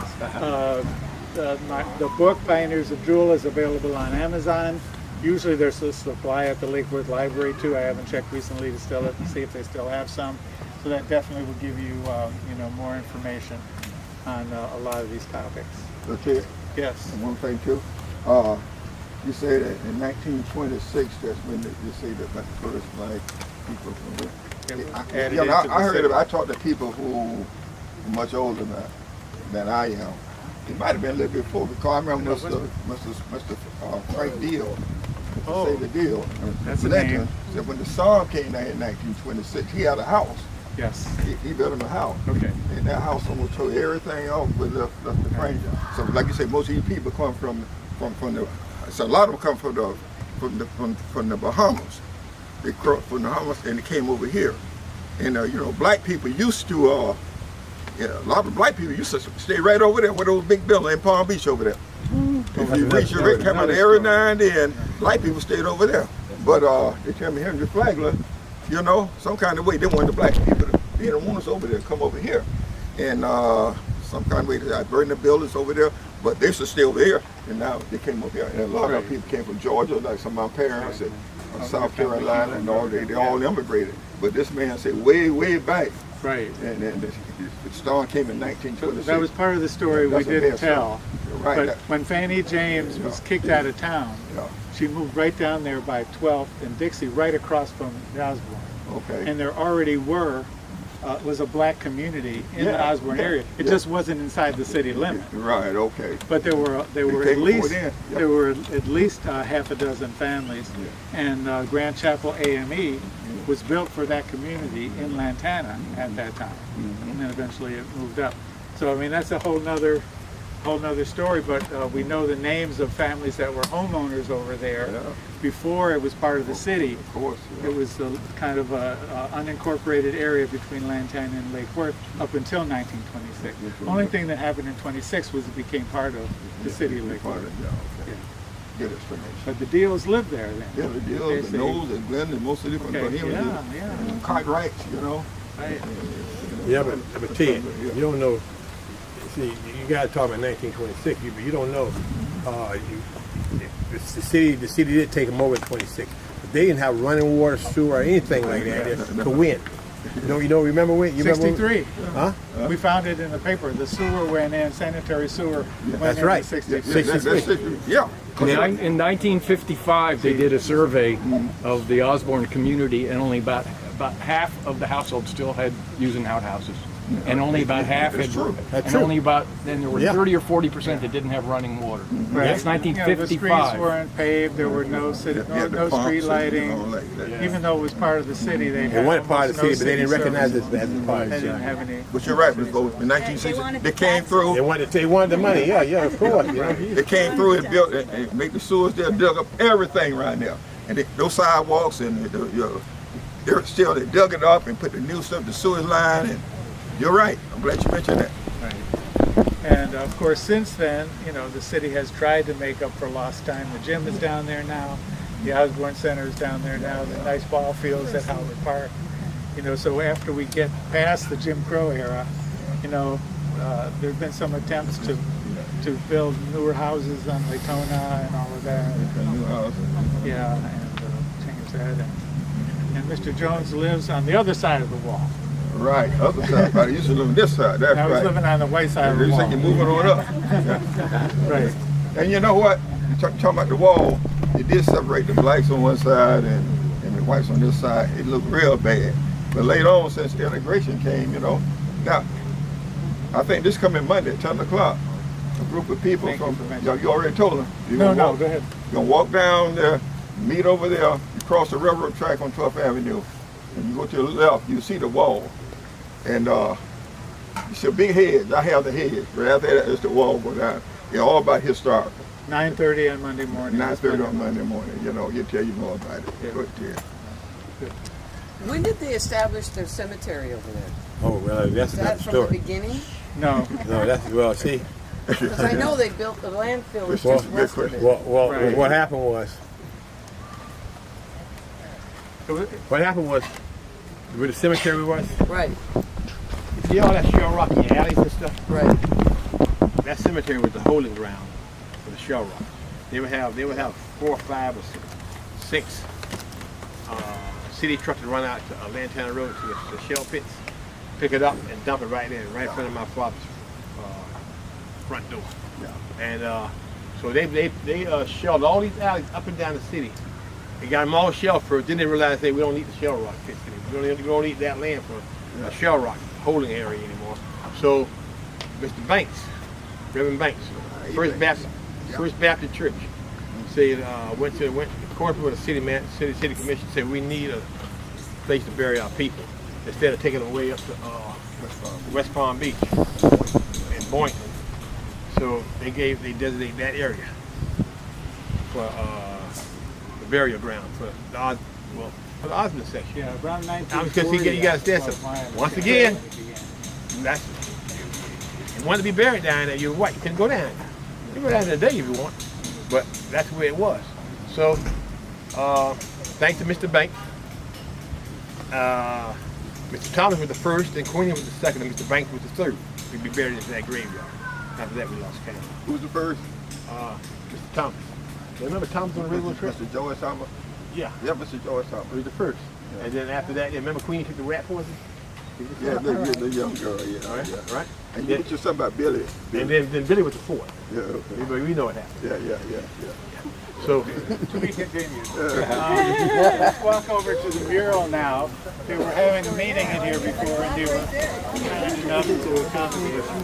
The book Pioneers of Jewel is available on Amazon. Usually there's a supply at the Lake Worth Library too. I haven't checked recently to see if they still have some. So that definitely will give you more information on a lot of these topics. Okay. Yes. And one thing too, you say that in 1926, that's when you say that the first black people from there. I heard of it. I talked to people who are much older than I am. It might have been a little bit before, because I remember Mr. Frank Deal. Say the deal. That's the name. Said when the song came out in 1926, he had a house. Yes. He built him a house. Okay. And that house almost tore everything off with the frame. So like you say, most of these people come from the. So a lot of them come from the Bahamas. They crossed from the Bahamas and they came over here. And black people used to. A lot of black people used to stay right over there with those big buildings in Palm Beach over there. If you reach your rate, come out every now and then, black people stayed over there. But they tell me Henry Flagler, some kind of way they wanted the black people to be the ones over there, come over here. And some kind of way they burned the buildings over there, but they should stay over here. And now they came over here. And a lot of people came from Georgia, like some of my parents, and South Carolina, and all. They all immigrated. But this man said way, way back. Right. And the storm came in 1926. That was part of the story we didn't tell. Right. But when Fannie James was kicked out of town, she moved right down there by 12th and Dixie, right across from the Osborne. Okay. And there already were was a black community in the Yeah, Osborne yeah, area. It yeah. just wasn't inside the city limit. Right, okay. But there were came at least before then, yeah. there were at least half a dozen families, and Grand Chapel AME was built for that community in Lantana at that time, and then eventually it moved up. So I mean that's a whole nother story. But we know the names of families that were homeowners over there before it was part of the city. Of course. It was kind of a unincorporated area between Lantana and Lake Worth up until 1926. The only thing that happened in 26 was it became part of the city of Lake Part Worth. of it, yeah, okay. Good explanation. But the Deals lived there then. Yeah, the deals, the Knowles and Glenn and most of the different, Okay, but him, yeah. Cartwrights, you know. Right. Yeah, but Ted, you don't know. See, you got to talk about 1926. You don't know. The city did take them over in 26, but they didn't have running water, sewer, or anything like that to win. You don't remember when? You 63. Huh? We found it in the paper. The sewer went in, sanitary sewer went That's in right. in 63. 63. Yeah. In 1955, they did a survey of the Osborne community, and only about half of the households still had using outhouses, and only about half had. That's and true. only about then there were Yeah. 30 or 40% that didn't have running water. Right. That's You know, the streets 1955. weren't paved. There were no street lighting. Even though it was part of the city, they They had wanted part of almost the city, no but they didn't recognize services. it as a part of They the didn't city. have any. But you're right, Ms. Bowles. In 1960, they came through. They wanted the money. Yeah, of course. They came through and built and made the sewers there, dug up everything right now. And those sidewalks and they're still, they dug it up and put the new stuff, the sewer line. And you're right. I'm glad you mentioned that. And of course, since then, you know, the city has tried to make up for lost time. The gym is down there now. The Osborne Center is down there now. The nice ball fields at Howard Park. You know, so after we get past the Jim Crow era, you know, there have been some attempts to build newer houses on Latona and all of that. Yeah, and change that. And Mr. Jones lives on the other side of the wall. Right, other side. I used to live on this side. That's Now he's right. living on the white side of the You wall. think you're moving on up. Right. And you know what? Talking about the wall, it did separate the blacks on one side and the whites on this side. It looked real bad. But later on, since integration came, you know, now, I think this coming Monday at 10 o'clock, a group of people Thank you for mentioning you already told them. No, go ahead. You're going to walk down there, meet over there, you cross the railroad track on 12th Avenue, and you go to the left, you see the wall. And you see a big hedge. I have the hedge. Right after that is the wall go down. It's all about historical. 9:30 on Monday morning. 9:30 on Monday morning. You know, he'll tell you more about it. Yeah. Good, yeah. When did they establish their cemetery over there? Oh, well, that's Is another that from the story. beginning? No. No, that's well. See, Because I know they built the landfill This just is west of it. Right. what happened was where the cemetery was. Right, See all that shell rock in the alleys and stuff. right. That cemetery was the holding ground for the shell rock. They would have 4 or 5 or 6 city trucks that run out to Lantana Road to the shell pits, pick it up and dump it right in front of my father's front door. Yeah. And so they shelled all these alleys up and down the city. They got them all shelled first. Then they realized, hey, we don't need the shell rock pits anymore. We don't need that land for a shell rock holding area anymore. So Mr. Banks, Reverend Banks, First Baptist Church, said went to court with the city commission, said we need a place to bury our people instead of taking them way up to West Palm Beach and Boynton. So they designated that area for the burial ground for the Osmond section. Yeah, around I was gonna 1940. see you guys there. So once again, that's you want to be buried down there. You're white. You can go down. You can go down there today if you want, but that's where it was. So thanks to Mr. Banks, Mr. Thomas was the first, and Queen was the second, and Mr. Banks was the third. We'd be buried in that graveyard. After that, we lost count. Who was the first? Mr. Thomas. You remember Thomas on the railroad trip? Mr. George Thomas. Yeah, Yeah, Mr. George Thomas. he was the first. And then after that, you remember Queen took the rat poison? Yeah, the young girl. Yeah, All right, yeah. right. And you mentioned something about Billy. And then Billy was the fourth. Yeah, okay. We know what happened. Yeah. So To be continued. Let's walk over to the mural now. They were having a meeting in here before, and they were kind enough to accommodate us.